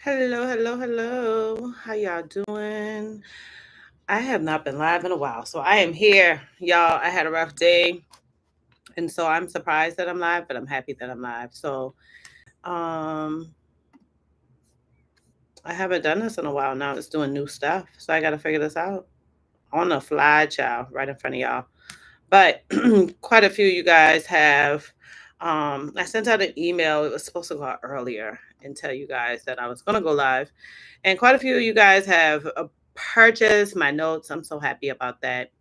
Hello, hello, hello. How y'all doing? I have not been live in a while, so I am here. Y'all, I had a rough day, and so I'm surprised that I'm live, but I'm happy that I'm live. So, um, I haven't done this in a while now. It's doing new stuff, so I got to figure this out on the fly, child, right in front of y'all. But quite a few of you guys have. I sent out an email. It was supposed to go out earlier and tell you guys that I was going to go live. And quite a few of you guys have purchased my notes. I'm so happy about that.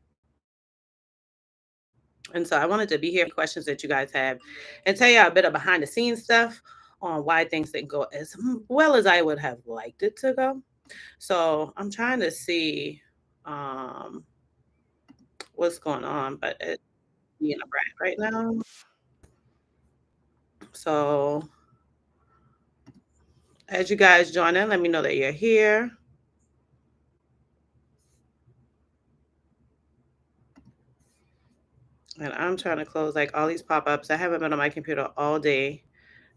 And so I wanted to be here for questions that you guys have and tell you a bit of behind the scenes stuff on why things didn't go as well as I would have liked it to go. So I'm trying to see um, what's going on, but it's being a brat right now. So as you guys join in, let me know that you're here. And I'm trying to close like all these pop-ups. I haven't been on my computer all day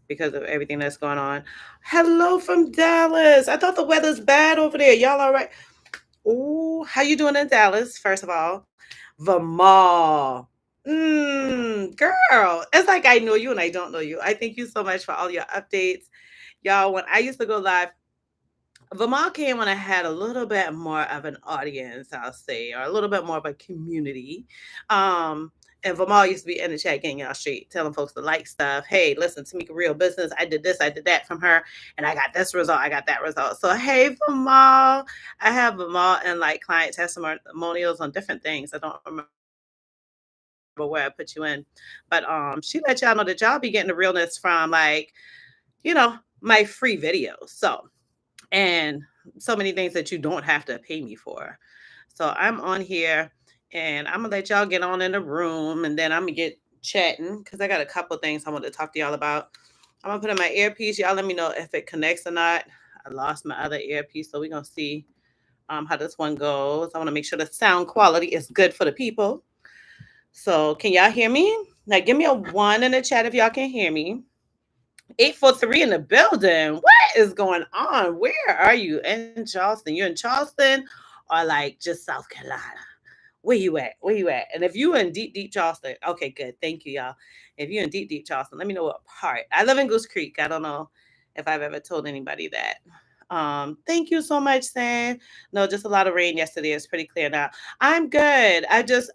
because of everything that's going on. Hello from Dallas. I thought the weather's bad over there. Y'all all right? Ooh, how you doing in Dallas, first of all? Vermont. Girl, it's like I know you and I don't know you. I thank you so much for all your updates. Y'all, when I used to go live, Vermont came when I had a little bit more of an audience, I'll say, or a little bit more of a community. And Vermont used to be in the chat getting y'all straight, telling folks to like stuff. Hey, listen, to make a real business. I did this, I did that from her, and I got this result, I got that result. So, hey, Vermont. I have Vermont and like client testimonials on different things. I don't remember where I put you in, but she let y'all know that y'all be getting the realness from like, you know, my free videos. So, and so many things that you don't have to pay me for. So I'm on here and I'm gonna let y'all get on in the room and then I'm gonna get chatting because I got a couple things I want to talk to y'all about. I'm gonna put in my earpiece. Y'all let me know if it connects or not. I lost my other earpiece, so we're gonna see how this one goes. I want to make sure the sound quality is good for the people. So can y'all hear me? Like give me a one in the chat if y'all can hear me. 843 in the building. What is going on? Where are you in Charleston? You're in Charleston or like just South Carolina? Where you at? Where you at? And if you in deep, deep Charleston, okay, good. Thank you, y'all. If you're in deep, deep Charleston, let me know what part. I live in Goose Creek. I don't know if I've ever told anybody that. Thank you so much, Sam. No, just a lot of rain yesterday. It's pretty clear now. I'm good. I just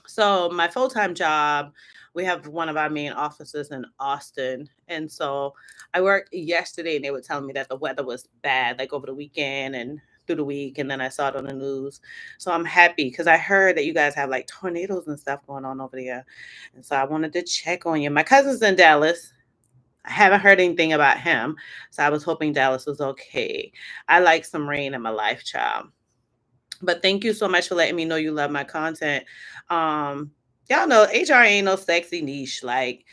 so my full-time job, we have one of our main offices in Austin. And so I worked yesterday and they were telling me that the weather was bad, like over the weekend and through the week. And then I saw it on the news. So I'm happy because I heard that you guys have like tornadoes and stuff going on over there. And so I wanted to check on you. My cousin's in Dallas. I haven't heard anything about him. So I was hoping Dallas was okay. I like some rain in my life, child. But thank you so much for letting me know you love my content. Um, y'all know HR ain't no sexy niche. Like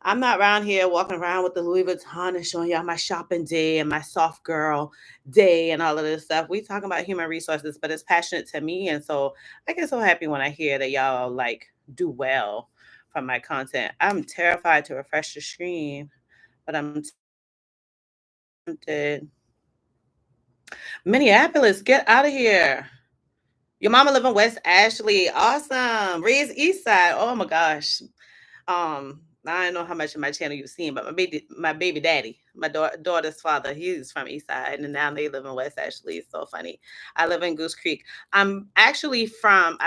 I'm not around here walking around with the Louis Vuitton and showing y'all my shopping day and my soft girl day and all of this stuff. We talking about human resources, but it's passionate to me. And so I get so happy when I hear that y'all like do well from my content. I'm terrified to refresh the screen, but I'm tempted. Minneapolis, get out of here. Your mama live in West Ashley. Awesome. Raised East Side. Oh my gosh. I don't know how much of my channel you've seen, but my baby daddy, my daughter's father, he's from East Side, and now they live in West Ashley. It's so funny. I live in Goose Creek. I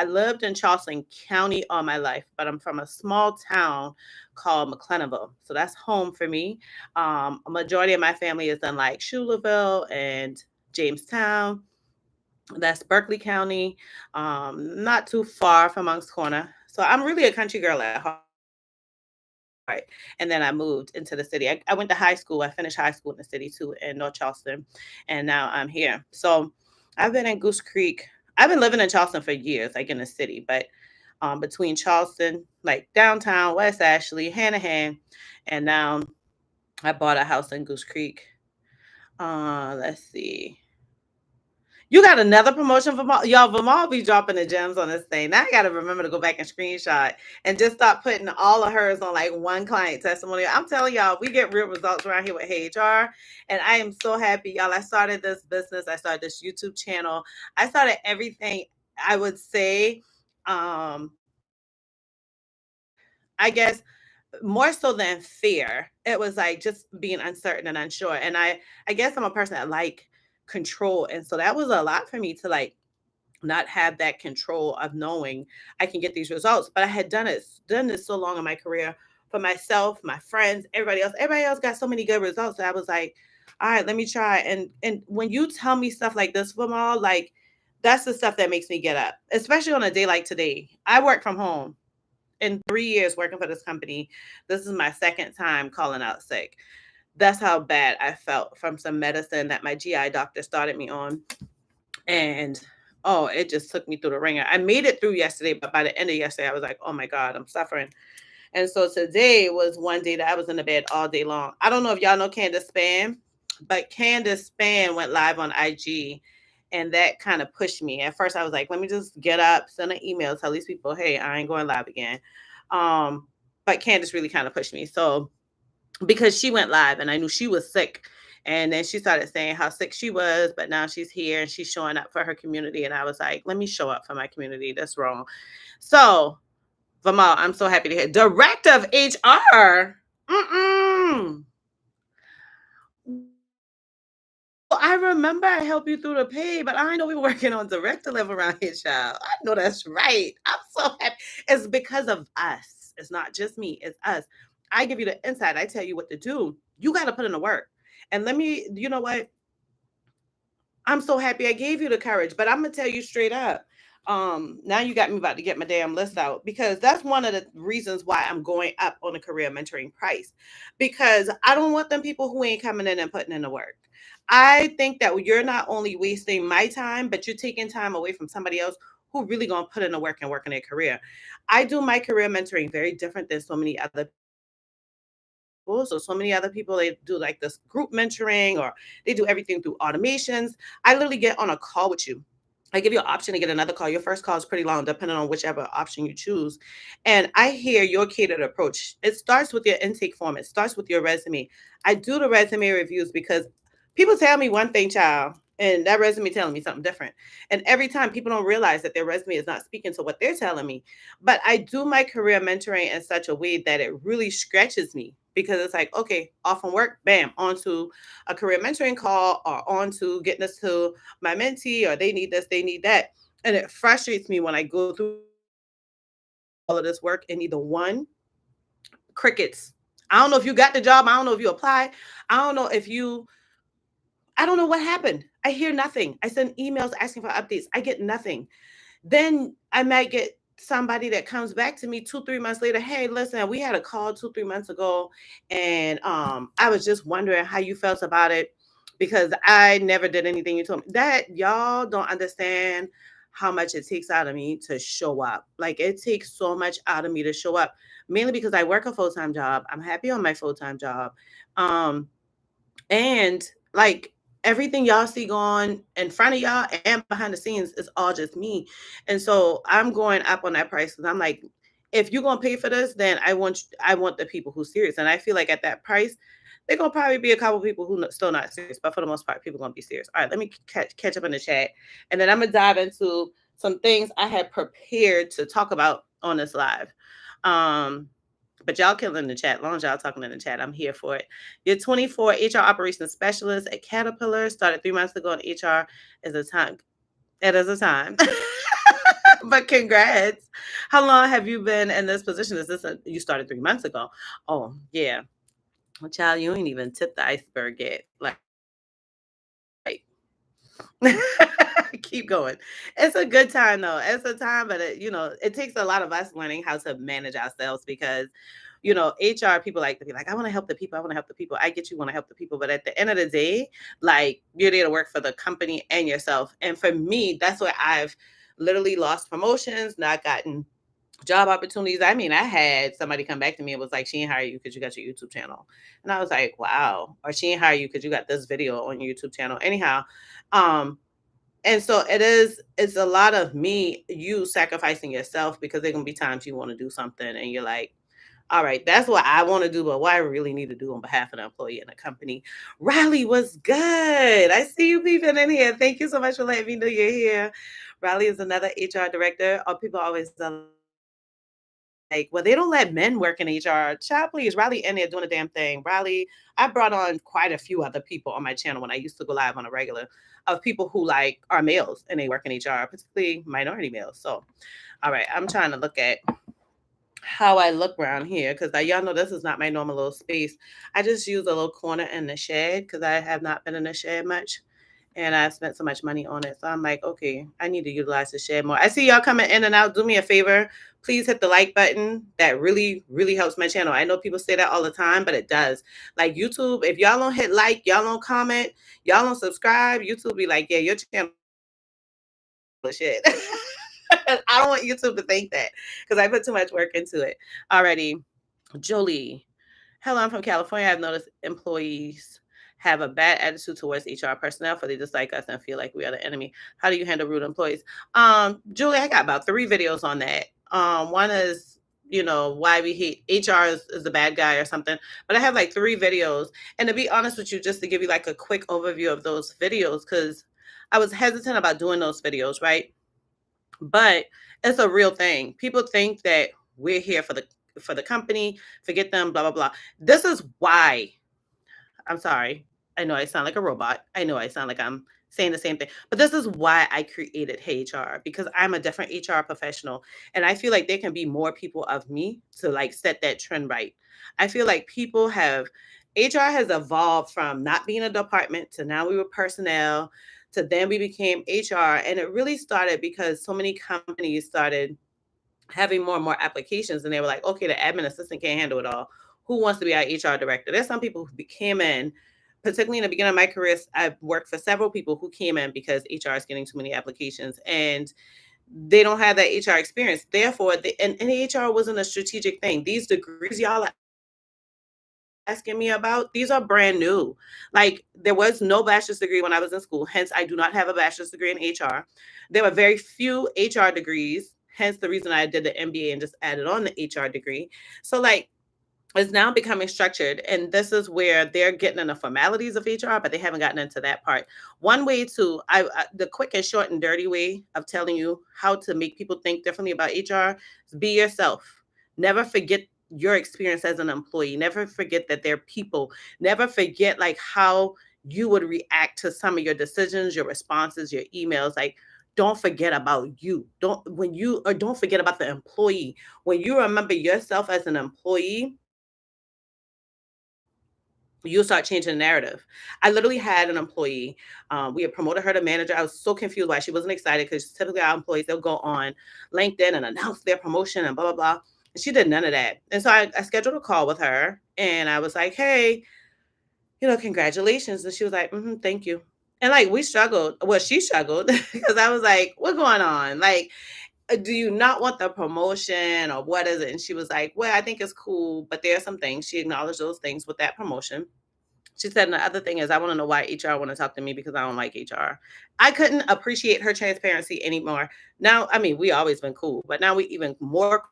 lived in Charleston County all my life, but I'm from a small town called McClennaville. So that's home for me. A majority of my family is in like Schuylerville and Jamestown. That's Berkeley County, not too far from Moncks Corner. So I'm really a country girl at heart. And then I moved into the city. I went to high school. I finished high school in the city too, in North Charleston. And now I'm here. So I've been in Goose Creek. I've been living in Charleston for years, like in the city, but between Charleston, like downtown, West Ashley, Hanahan, and now I bought a house in Goose Creek. Let's see. You got another promotion for Vimal? Y'all, Vimal be dropping the gems on this thing. Now I got to remember to go back and screenshot and just start putting all of hers on like one client testimonial. I'm telling y'all, we get real results around here with Heyyy HR. And I am so happy, y'all. I started this business. I started this YouTube channel. I started everything, I would say, um, I guess more so than fear. It was like just being uncertain and unsure. And I guess I'm a person that like control. And so that was a lot for me to like not have that control of knowing I can get these results. But I had done this so long in my career for myself, my friends, everybody else. Everybody else got so many good results that I was like, all right, let me try. And when you tell me stuff like this, Vimal, like that's the stuff that makes me get up, especially on a day like today. I work from home. In 3 years working for this company, this is my second time calling out sick. That's how bad I felt from some medicine that my GI doctor started me on. And oh, it just took me through the ringer. I made it through yesterday, but by the end of yesterday, I was like, oh my God, I'm suffering. And so today was one day that I was in the bed all day long. I don't know if y'all know Candace Span, but Candace Span went live on IG, and that kind of pushed me. At first, I was like, let me just get up, send an email, tell these people, hey, I ain't going live again. But Candace really kind of pushed me. So because she went live and I knew she was sick. And then she started saying how sick she was, but now she's here and she's showing up for her community. And I was like, let me show up for my community. That's wrong. So, Vamal, I'm so happy to hear. Director of HR. Mm-mm. Well, I remember I helped you through the pay, but I know we were working on director level around here, child. I know that's right. I'm so happy. It's because of us. It's not just me, it's us. I give you the insight. I tell you what to do. You got to put in the work. And let me, you know what? I'm so happy I gave you the courage, but I'm gonna tell you straight up. Now you got me about to get my damn list out because that's one of the reasons why I'm going up on the career mentoring price because I don't want them people who ain't coming in and putting in the work. I think that you're not only wasting my time, but you're taking time away from somebody else who really gonna put in the work and work in their career. I do my career mentoring very different than so many other people. So many other people they do like this group mentoring or they do everything through automations. I literally get on a call with you. I give you an option to get another call. Your first call is pretty long, depending on whichever option you choose. And I hear your catered approach. It starts with your intake form. It starts with your resume. I do the resume reviews because people tell me one thing, child, and that resume telling me something different. And every time people don't realize that their resume is not speaking to what they're telling me. But I do my career mentoring in such a way that it really stretches me because it's like, okay, off from work, bam, onto a career mentoring call or onto getting us to my mentee or they need this, they need that. And it frustrates me when I go through all of this work and either one, crickets. I don't know if you got the job. I don't know if you applied. I don't know if you I don't know what happened. I hear nothing. I send emails asking for updates. I get nothing. Then I might get somebody that comes back to me 2, 3 months later. Hey, listen, we had a call 2, 3 months ago, and I was just wondering how you felt about it because I never did anything you told me. That y'all don't understand how much it takes out of me to show up. Like it takes so much out of me to show up, mainly because I work a full-time job. I'm happy on my full-time job. Um, and like everything y'all see going in front of y'all and behind the scenes is all just me. And so I'm going up on that price because I'm like, if you're gonna pay for this, then I want the people who serious. And I feel like at that price, they're gonna probably be a couple people who still not serious, but for the most part, people gonna be serious. All right, let me catch up in the chat, and then I'm gonna dive into some things I had prepared to talk about on this live. Um, but y'all killing in the chat. As long as y'all talking in the chat, I'm here for it. You're 24 HR operations specialist at Caterpillar. Started 3 months ago in HR as a time. It is a time. But congrats. How long have you been in this position? You started 3 months ago? Oh yeah. Well, child, you ain't even tipped the iceberg yet. Like keep going. It's a good time though. It's a time, but it takes a lot of us learning how to manage ourselves because HR people like to be like, I want to help the people. I want to help the people. I get you want to help the people. But at the end of the day, like you're there to work for the company and yourself. And for me, that's where I've literally lost promotions, not gotten job opportunities. I mean, I had somebody come back to me and was like, she didn't hire you because you got your YouTube channel. And I was like, wow. Or she didn't hire you because you got this video on your YouTube channel. Anyhow, um, And so it's a lot of you sacrificing yourself because there gonna be times you want to do something and you're like, all right, that's what I want to do, but what I really need to do on behalf of the employee and the company. Riley was good. I see you peeping in here. Thank you so much for letting me know you're here. Riley is another HR director. Or people always are like, well, they don't let men work in HR. Child, please, Riley in there doing a damn thing. Riley, I brought on quite a few other people on my channel when I used to go live on a regular of people who like are males and they work in HR, particularly minority males. So, all right, I'm trying to look at how I look around here because y'all know this is not my normal little space. I just use a little corner in the shed because I have not been in the shed much and I spent so much money on it. So I'm like, okay, I need to utilize the shed more. I see y'all coming in and out. Do me a favor. Please hit the like button. That really, really helps my channel. I know people say that all the time, but it does. Like YouTube, if y'all don't hit like, y'all don't comment, y'all don't subscribe, YouTube be like, yeah, your channel is shit. I don't want YouTube to think that because I put too much work into it already. Jolie, hello, I'm from California. I've noticed employees have a bad attitude towards HR personnel for they dislike us and feel like we are the enemy. How do you handle rude employees? Julie, I got about 3 videos on that. One is, why we hate HR is the bad guy or something. But I have like 3 videos. And to be honest with you, just to give you like a quick overview of those videos, because I was hesitant about doing those videos, right? But it's a real thing. People think that we're here for the company, forget them, blah blah blah. This is why. I'm sorry. I know I sound like a robot. I know I sound like I'm saying the same thing. But this is why I created Hey HR because I'm a different HR professional and I feel like there can be more people of me to like set that trend right. I feel like people have HR has evolved from not being a department to now we were personnel to then we became HR and it really started because so many companies started having more and more applications and they were like, okay, the admin assistant can't handle it all. Who wants to be our HR director? There's some people who came in, particularly in the beginning of my career, I've worked for several people who came in because HR is getting too many applications and they don't have that HR experience. Therefore, and HR wasn't a strategic thing. These degrees y'all are asking me about, these are brand new. Like there was no bachelor's degree when I was in school. Hence, I do not have a bachelor's degree in HR. There were very few HR degrees. Hence the reason I did the MBA and just added on the HR degree. So like it's now becoming structured and this is where they're getting in the formalities of HR but they haven't gotten into that part. One way to the quick and short and dirty way of telling you how to make people think differently about HR is be yourself. Never forget your experience as an employee. Never forget that they're people. Never forget like how you would react to some of your decisions, your responses, your emails. Like don't forget about you. Don't forget about the employee. When you remember yourself as an employee, you'll start changing the narrative. I literally had an employee. We had promoted her to manager. I was so confused why she wasn't excited because typically our employees, they'll go on LinkedIn and announce their promotion and blah, blah, blah. And she did none of that. And so I scheduled a call with her and I was like, hey, congratulations. And she was like, thank you. And like we struggled. Well, she struggled because I was like, what's going on? Like, do you not want the promotion or what is it? And she was like, well, I think it's cool, but there are some things. She acknowledged those things with that promotion. She said, and the other thing is, I want to know why HR want to talk to me because I don't like HR. I couldn't appreciate her transparency anymore. Now, I mean, we always been cool, but now we even more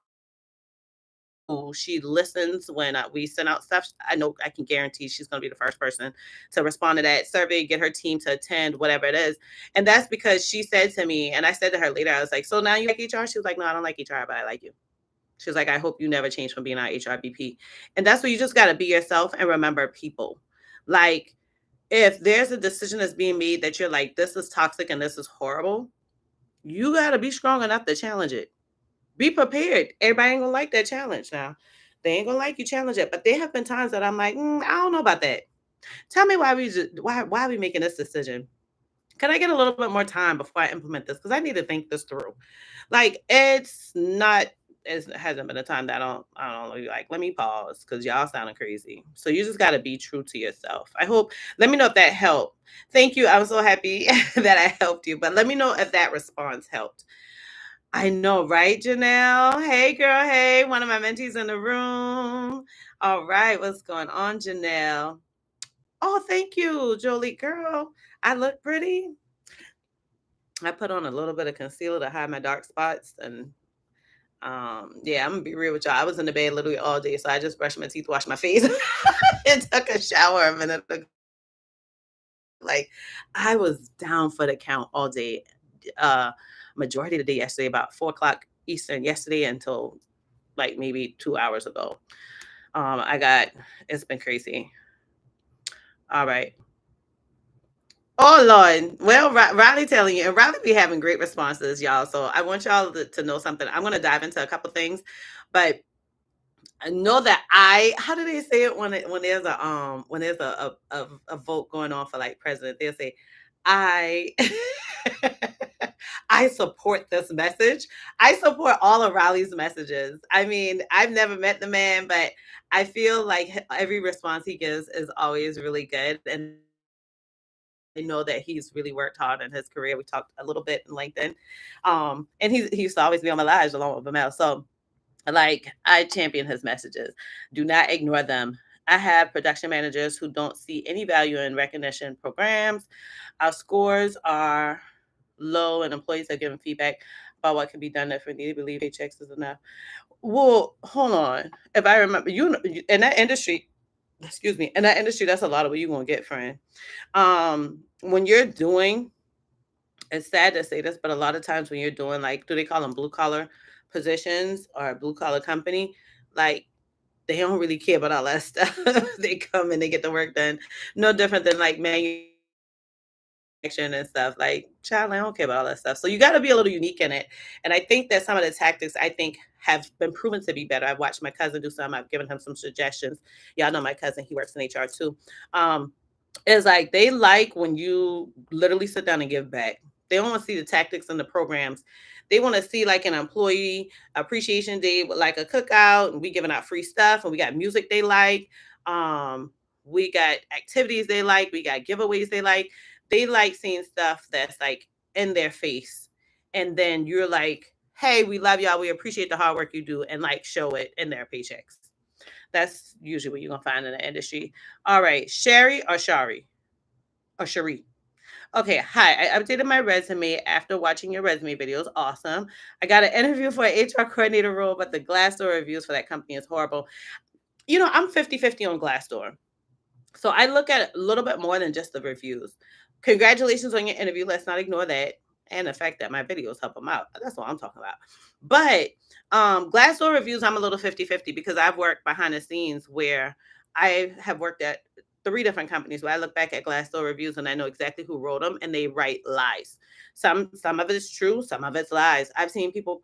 cool. She listens when we send out stuff. I know I can guarantee she's going to be the first person to respond to that survey, get her team to attend, whatever it is. And that's because she said to me, and I said to her later, I was like, so now you like HR? She was like, no, I don't like HR, but I like you. She was like, I hope you never change from being our HRBP. And that's where you just got to be yourself and remember people. Like, if there's a decision that's being made that you're like, this is toxic and this is horrible, you got to be strong enough to challenge it. Be prepared. Everybody ain't going to like that challenge now. They ain't going to like you challenge it. But there have been times that I'm like, I don't know about that. Tell me why are we making this decision? Can I get a little bit more time before I implement this? Because I need to think this through. Like it hasn't been a time that I don't know, like, let me pause because y'all sounding crazy. So you just got to be true to yourself. Let me know if that helped. Thank you. I'm so happy that I helped you, but let me know if that response helped. I know, right, Janelle? Hey, girl. Hey, one of my mentees in the room. All right. What's going on, Janelle? Oh, thank you, Jolie. Girl, I look pretty. I put on a little bit of concealer to hide my dark spots. And yeah, I'm gonna be real with y'all. I was in the bed literally all day, so I just brushed my teeth, washed my face, and took a shower a minute ago. Like, I was down for the count all day. Uh, Majority of the day yesterday, about 4 o'clock Eastern yesterday until like maybe 2 hours ago. I got It's been crazy. All right. Oh Lord. Well, Riley telling you, and Riley be having great responses, y'all. So I want y'all to know something. I'm gonna dive into a couple things, but I know that how do they say it when there's a vote going on for like president? They'll say, I I support this message. I support all of Riley's messages. I mean, I've never met the man, but I feel like every response he gives is always really good. And I know that he's really worked hard in his career. We talked a little bit in LinkedIn. And he used to always be on my lives along with Mel. So like, I champion his messages. Do not ignore them. I have production managers who don't see any value in recognition programs. Our scores are low, and employees are giving feedback about what can be done if we need to believe paychecks is enough. Well, hold on. If I remember, in that industry, excuse me, in that industry, that's a lot of what you're gonna get, friend. When you're doing, it's sad to say this, but a lot of times when you're doing, like, do they call them blue collar positions or blue collar company? Like, they don't really care about all that stuff. They come and they get the work done. No different than like manufacturing and stuff. Like, child, I don't care about all that stuff. So you got to be a little unique in it. And I think that some of the tactics I think have been proven to be better. I've watched my cousin do some. I've given him some suggestions. Y'all know my cousin. He works in HR too. Is like they like when you literally sit down and give back. They don't want to see the tactics and the programs. They want to see like an employee appreciation day with like a cookout, and we giving out free stuff, and we got music they like. Um, we got activities they like. We got giveaways they like. They like seeing stuff that's like in their face, and then you're like, "Hey, we love y'all. We appreciate the hard work you do," and like show it in their paychecks. That's usually what you're gonna find in the industry. All right, Sherry or Shari or Cherie. Okay, hi. I updated my resume after watching your resume videos. Awesome. I got an interview for an HR coordinator role, but the Glassdoor reviews for that company is horrible. I'm 50-50 on Glassdoor. So I look at a little bit more than just the reviews. Congratulations on your interview. Let's not ignore that. And the fact that my videos help them out. That's what I'm talking about. But Glassdoor reviews, I'm a little 50-50 because I've worked behind the scenes where I have worked at three different companies where I look back at Glassdoor reviews and I know exactly who wrote them, and they write lies. Some of it is true, some of it's lies. I've seen people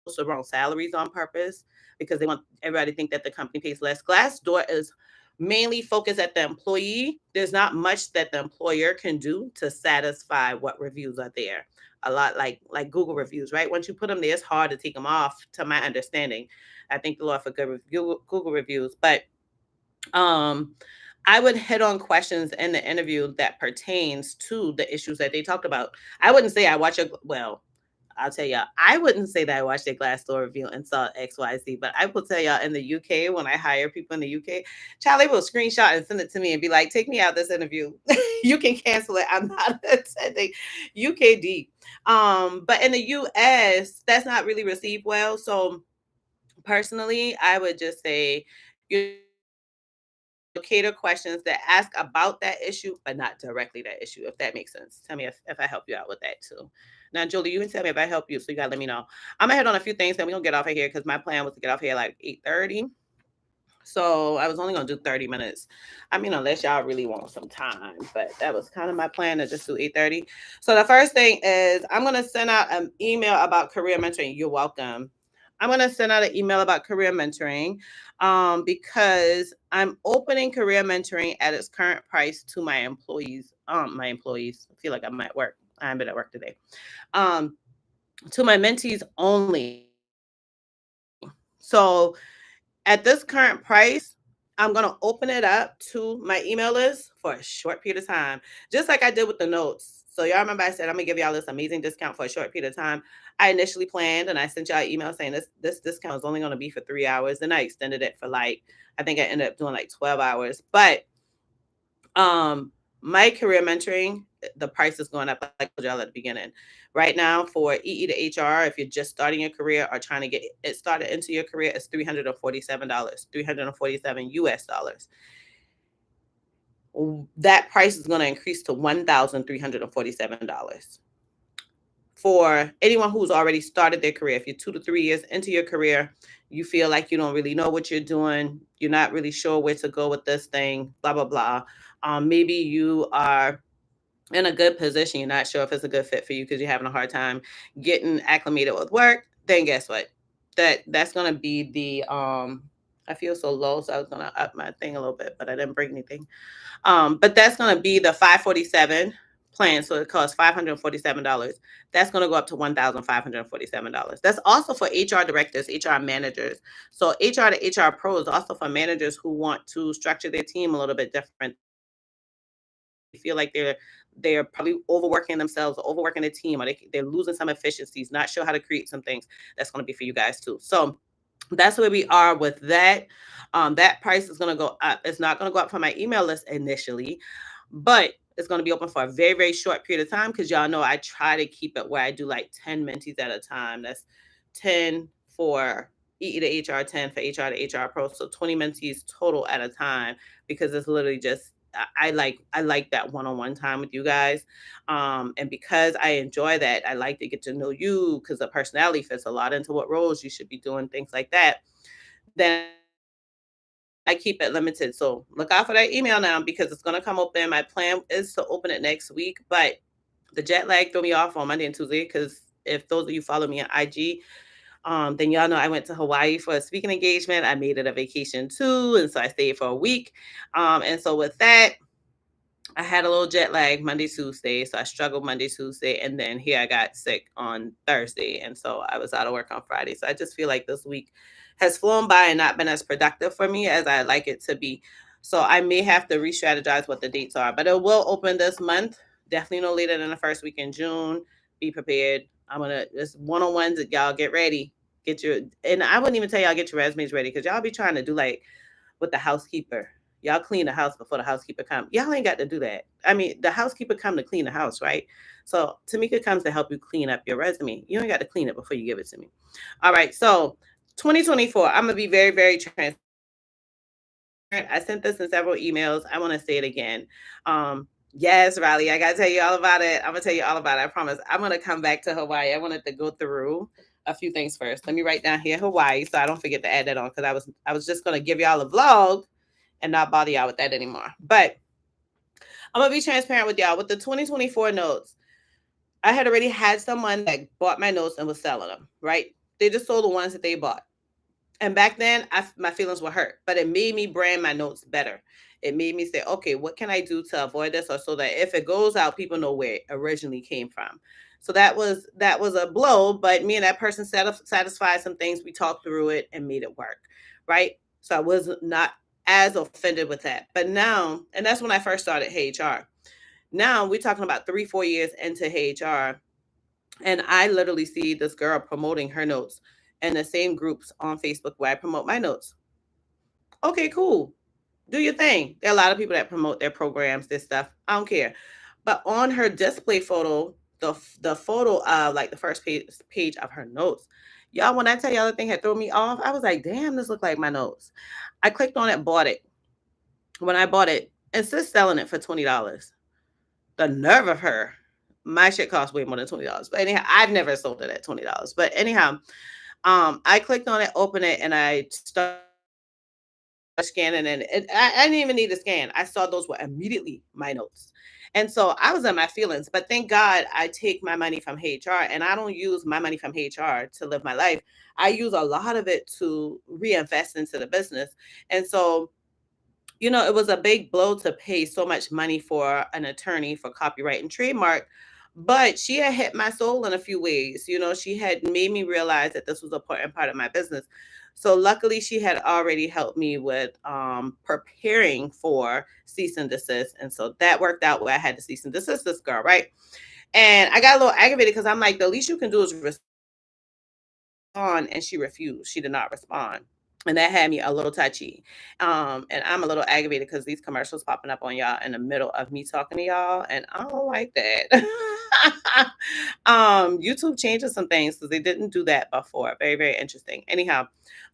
post the wrong salaries on purpose because they want everybody to think that the company pays less. Glassdoor is mainly focused at the employee. There's not much that the employer can do to satisfy what reviews are there. A lot like Google reviews, right? Once you put them there, it's hard to take them off, to my understanding. I thank the Lord for good Google reviews. But um I would hit on questions in the interview that pertains to the issues that they talked about. I wouldn't say I watch a well, I'll tell y'all, I wouldn't say that I watched a Glassdoor review and saw XYZ, but I will tell y'all in the UK, when I hire people in the UK, Charlie will screenshot and send it to me and be like, take me out this interview. You can cancel it. I'm not attending. UKD. But in the US, that's not really received well. So personally, I would just say you cater questions that ask about that issue, but not directly that issue, if that makes sense. Tell me if I help you out with that too. Now, Julie, you can tell me if I help you, so you gotta let me know. I'm gonna hit on a few things, and we're gonna get off of here because my plan was to get off here like 8:30. So I was only gonna do 30 minutes. I mean, unless y'all really want some time, but that was kind of my plan to just do 8:30. So the first thing is I'm gonna send out an email about career mentoring. You're welcome. I'm gonna send out an email about career mentoring because I'm opening career mentoring at its current price to my employees. I feel like I'm at work. I'm at work today. Um, to my mentees only. So at this current price, I'm going to open it up to my email list for a short period of time, just like I did with the notes. So y'all remember I said I'm gonna give y'all this amazing discount for a short period of time. I initially planned and I sent y'all an email saying this discount is only going to be for 3 hours. Then I extended it for like, I ended up doing like 12 hours. But um my career mentoring the price is going up, like I told y'all at the beginning. Right now for EE to HR, if you're just starting your career or trying to get it started into your career, it's $347, 347 US dollars. That price is going to increase to $1,347 for anyone who's already started their career. If you're 2 to 3 years into your career, you feel like you don't really know what you're doing, you're not really sure where to go with this thing, blah, blah, blah. Maybe you are in a good position, you're not sure if it's a good fit for you because you're having a hard time getting acclimated with work, then guess what? That's gonna be the I feel so low, so I was gonna up my thing a little bit, but I didn't bring anything. But that's gonna be the 547 plan. So it costs $547. That's gonna go up to $1,547. That's also for HR directors, HR managers. So HR to HR pros, also for managers who want to structure their team a little bit different, feel like they're probably overworking themselves, overworking the team, or they're losing some efficiencies, not sure how to create some things. That's going to be for you guys too. So that's where we are with that. That price is going to go up. It's not going to go up for my email list initially, but it's going to be open for a very, very short period of time because y'all know I try to keep it where I do like 10 mentees at a time. That's 10 for EE to HR, 10 for HR to HR Pro. So 20 mentees total at a time because it's literally just I like that one-on-one time with you guys. And because I enjoy that, I like to get to know you because the personality fits a lot into what roles you should be doing, things like that. Then I keep it limited. So look out for that email now because it's gonna come open. My plan is to open it next week, but the jet lag threw me off on Monday and Tuesday because if those of you follow me on IG, then y'all know I went to Hawaii for a speaking engagement. I made it a vacation too, and so I stayed for a week. And so with that, I had a little jet lag Monday, Tuesday. So I struggled Monday, Tuesday. And then here I got sick on Thursday. And so I was out of work on Friday. So I just feel like this week has flown by and not been as productive for me as I like it to be. So I may have to re strategize what the dates are, but it will open this month. Definitely no later than the first week in June. Be prepared. I'm going to, just one on ones that y'all get ready. Get your, and I wouldn't even tell y'all get your resumes ready because y'all be trying to do like with the housekeeper. Y'all clean the house before the housekeeper come. Y'all ain't got to do that. I mean, the housekeeper come to clean the house, right? So Tamika comes to help you clean up your resume. You ain't got to clean it before you give it to me. All right. So 2024, I'm gonna be very, very transparent. I sent this in several emails. I want to say it again. Yes, Riley, I gotta tell you all about it. I'm gonna tell you all about it. I promise. I'm gonna come back to Hawaii. I wanted to go through a few things first. Let me write down here Hawaii so I don't forget to add that on because I was just gonna give y'all a vlog and not bother y'all with that anymore. But I'm gonna be transparent with y'all with the 2024 notes. I had already had someone that bought my notes and was selling them, right? They just sold the ones that they bought. And back then, my feelings were hurt, but it made me brand my notes better. It made me say, okay, what can I do to avoid this, or so that if it goes out, people know where it originally came from. So that was a blow, but me and that person satisfied some things. We talked through it and made it work, right? So I was not as offended with that. But now, and that's when I first started Heyyy HR. Now we're talking about 3-4 years into Heyyy HR, and I literally see this girl promoting her notes in the same groups on Facebook where I promote my notes. Okay, cool. Do your thing. There are a lot of people that promote their programs, this stuff. I don't care. But on her display photo, the photo of like the first page of her notes, y'all, when I tell y'all the thing had thrown me off, I was like, damn, this looked like my notes. I clicked on it, bought it. When I bought it, and sis selling it for $20. The nerve of her. My shit costs way more than $20. But anyhow, I've never sold it at $20. But anyhow, I clicked on it, opened it, and I started scanning, and I didn't even need to scan. I saw those were immediately my notes. And so I was in my feelings, but thank God I take my money from HR, and I don't use my money from HR to live my life. I use a lot of it to reinvest into the business. And so, it was a big blow to pay so much money for an attorney for copyright and trademark, but she had hit my soul in a few ways. She had made me realize that this was an important part of my business. So luckily, she had already helped me with preparing for cease and desist, and so that worked out where I had to cease and desist this girl, right? And I got a little aggravated because I'm like, the least you can do is respond, and she refused. She did not respond. and that had me a little touchy. And I'm a little aggravated because these commercials popping up on y'all in the middle of me talking to y'all, and I don't like that. YouTube changes some things because they didn't do that before. Very, very interesting. Anyhow,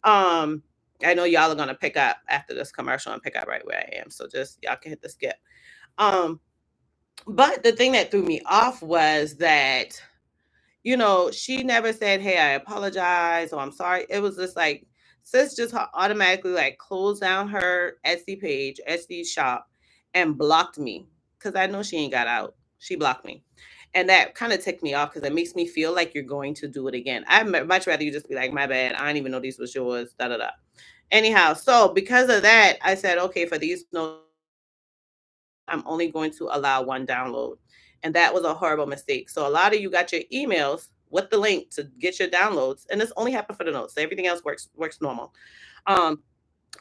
um, I know y'all are gonna pick up after this commercial and pick up right where I am. So just y'all can hit the skip. Um, but the thing that threw me off was that, she never said, "Hey, I apologize," or "I'm sorry." It was just like, sis just automatically like closed down her Etsy page, Etsy shop, and blocked me because I know she ain't got out. She blocked me. And that kind of ticked me off because it makes me feel like you're going to do it again. I'd much rather you just be like, "My bad. I didn't even know these was yours." Da da da. Anyhow, so because of that, I said, okay, for these notes, I'm only going to allow one download. And that was a horrible mistake. So a lot of you got your emails with the link to get your downloads, and this only happened for the notes. So everything else works normal. Um,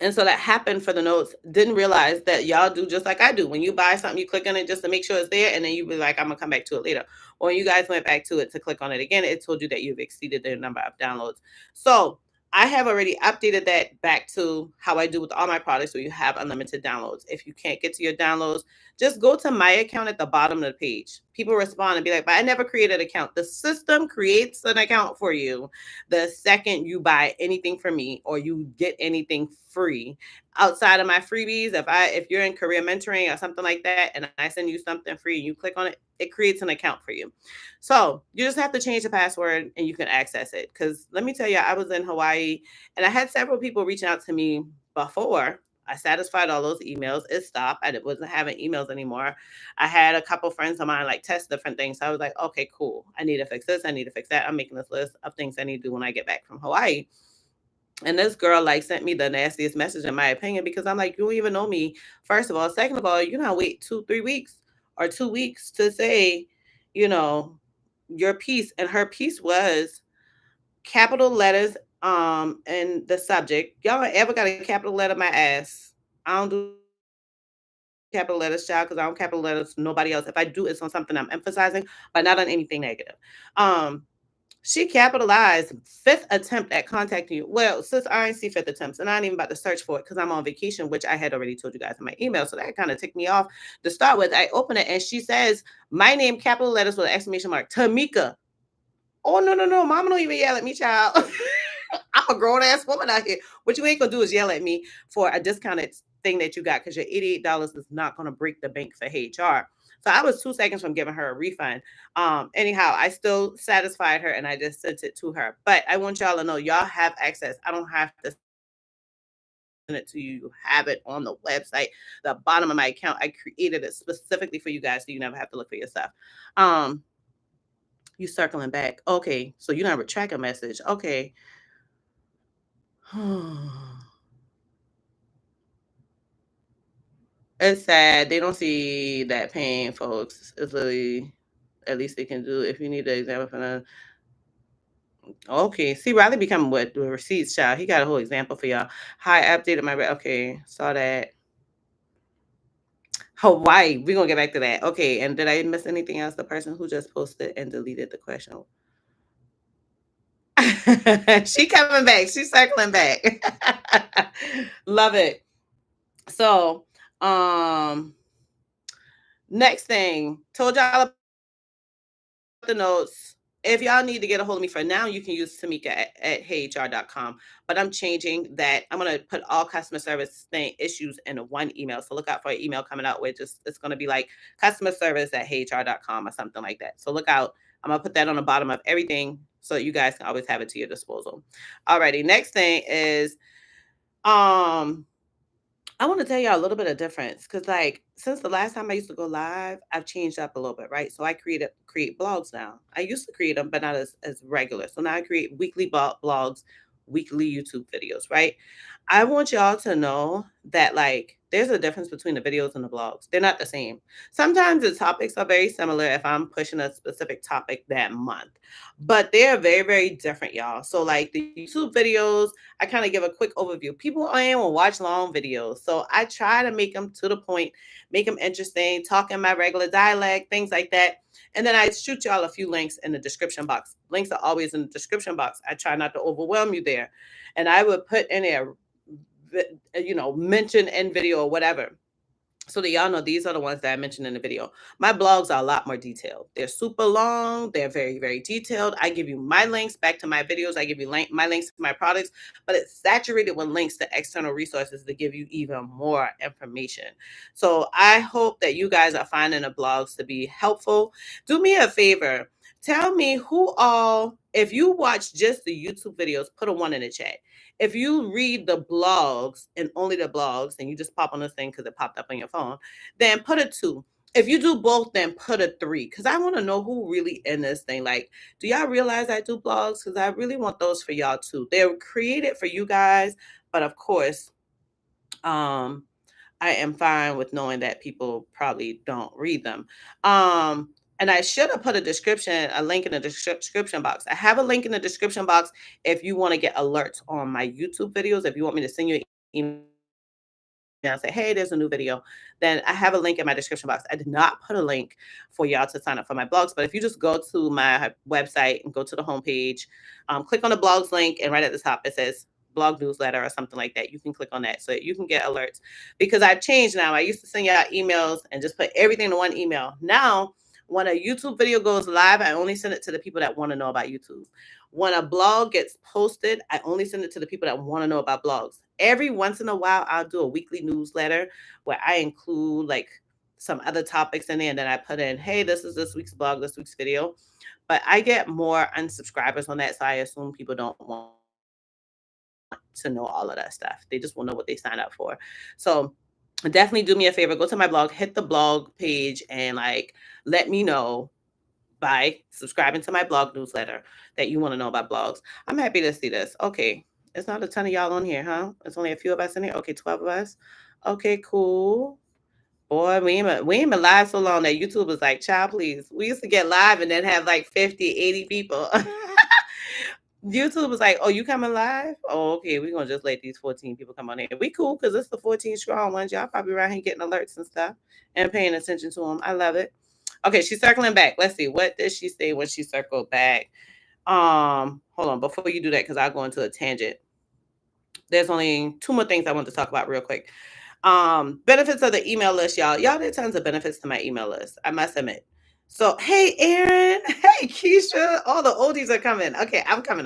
and so that happened for the notes. Didn't realize that y'all do just like I do. When you buy something, you click on it just to make sure it's there, and then you be like, "I'm gonna come back to it later." Or when you guys went back to it to click on it again, it told you that you've exceeded the number of downloads. So I have already updated that back to how I do with all my products, where you have unlimited downloads. If you can't get to your downloads, just go to my account at the bottom of the page. People respond and be like, "But I never created an account." The system creates an account for you the second you buy anything from me or you get anything free. Outside of my freebies, if you're in career mentoring or something like that, and I send you something free and you click on it, it creates an account for you. So you just have to change the password and you can access it. Because let me tell you, I was in Hawaii and I had several people reaching out to me before. I satisfied all those emails. It stopped. I wasn't having emails anymore. I had a couple friends of mine like test different things. So I was like, okay, cool. I need to fix this. I need to fix that. I'm making this list of things I need to do when I get back from Hawaii. And this girl like sent me the nastiest message in my opinion because I'm like, you don't even know me. First of all, second of all, you're not wait 2-3 weeks or 2 weeks to say, you know, your piece. And her piece was capital letters and the subject. Y'all ever got a capital letter my ass? I don't do capital letters, child, because I don't capital letters nobody else. If I do, it's on something I'm emphasizing, but not on anything negative. Um, she capitalized fifth attempt at contacting you. Well, sis, I ain't see fifth attempts, and I ain't even about to search for it because I'm on vacation, which I had already told you guys in my email. So that kind of ticked me off to start with. I open it and she says, "My name, capital letters with an exclamation mark, Tamika." Oh, no, no, no. Mama don't even yell at me, child. I'm a grown ass woman out here. What you ain't gonna do is yell at me for a discounted thing that you got because your $88 is not gonna break the bank for HR. So I was 2 seconds from giving her a refund. Anyhow, I still satisfied her and I just sent it to her. But I want y'all to know y'all have access. I don't have to send it to you. You have it on the website, the bottom of my account. I created it specifically for you guys so you never have to look for your stuff. Um, you circling back. Okay, so you never track a message. Okay. It's sad. They don't see that pain, folks. It's literally at least they can do if you need an example for the okay. See, Riley become what the receipts child. He got a whole example for y'all. Hi, I updated my okay, saw that. Hawaii. We're gonna get back to that. Okay, and did I miss anything else? The person who just posted and deleted the question. She coming back. She's circling back. Love it. So, um, next thing, told y'all the notes. If y'all need to get a hold of me for now, you can use Tamika at heyhr.com. But I'm changing that. I'm going to put all customer service issues in one email. So look out for an email coming out with just, it's going to be like customer service at heyhr.com or something like that. So look out. I'm going to put that on the bottom of everything so you guys can always have it to your disposal. Alrighty. Next thing is, I want to tell y'all a little bit of difference because, like, since the last time I used to go live, I've changed up a little bit, right? So I create blogs now. I used to create them, but not as regular. So now I create weekly blogs, weekly YouTube videos, right? I want y'all to know that, like, There's a difference between the videos and the blogs. They're not the same. Sometimes the topics are very similar if I'm pushing a specific topic that month, but they're very, very different, y'all. So, like the YouTube videos, I kind of give a quick overview. People ain't will watch long videos, so I try to make them to the point, make them interesting, talk in my regular dialect, things like that. And then I shoot y'all a few links in the description box. Links are always in the description box. I try not to overwhelm you there. And I would put in there, mention in video or whatever, so that y'all know these are the ones that I mentioned in the video. My blogs are a lot more detailed. They're super long. They're very, very detailed. I give you my links back to my videos. I give you my links to my products, but it's saturated with links to external resources to give you even more information. So I hope that you guys are finding the blogs to be helpful. Do me a favor. Tell me who all, if you watch just the YouTube videos, put a 1 in the chat. If you read the blogs and only the blogs, and you just pop on this thing because it popped up on your phone, then put a 2. If you do both, then put a 3, because I want to know who really in this thing. Like, do y'all realize I do blogs? Because I really want those for y'all too. They're created for you guys, but of course, I am fine with knowing that people probably don't read them. And I should have put a link in the description box. I have a link in the description box if you want to get alerts on my YouTube videos. If you want me to send you an email and say, hey, there's a new video, then I have a link in my description box. I did not put a link for y'all to sign up for my blogs, but if you just go to my website and go to the homepage, click on the blogs link, and right at the top it says blog newsletter or something like that. You can click on that so that you can get alerts, because I've changed now. I used to send y'all emails and just put everything in one email. Now, when a YouTube video goes live, I only send it to the people that want to know about YouTube. When a blog gets posted, I only send it to the people that want to know about blogs. Every once in a while, I'll do a weekly newsletter where I include like some other topics in there. And then I put in, hey, this is this week's blog, this week's video. But I get more unsubscribers on that. So I assume people don't want to know all of that stuff. They just want to know what they sign up for. So definitely do me a favor. Go to my blog, hit the blog page, and like let me know by subscribing to my blog newsletter that you want to know about blogs. I'm happy to see this. Okay. It's not a ton of y'all on here, huh? It's only a few of us in here. Okay, 12 of us. Okay, cool. Boy, we ain't been live so long that YouTube was like, child, please. We used to get live and then have like 50, 80 people. YouTube was like, oh, you coming live? Oh, okay. We're going to just let these 14 people come on here. We cool because it's the 14 strong ones. Y'all probably around here getting alerts and stuff and paying attention to them. I love it. Okay, she's circling back. Let's see. What did she say when she circled back? Hold on. Before you do that, because I'll go into a tangent. There's only 2 more things I want to talk about real quick. Benefits of the email list, y'all. Y'all, there are tons of benefits to my email list, I must admit. So, hey, Aaron. Hey, Keisha. All the oldies are coming. Okay, I'm coming.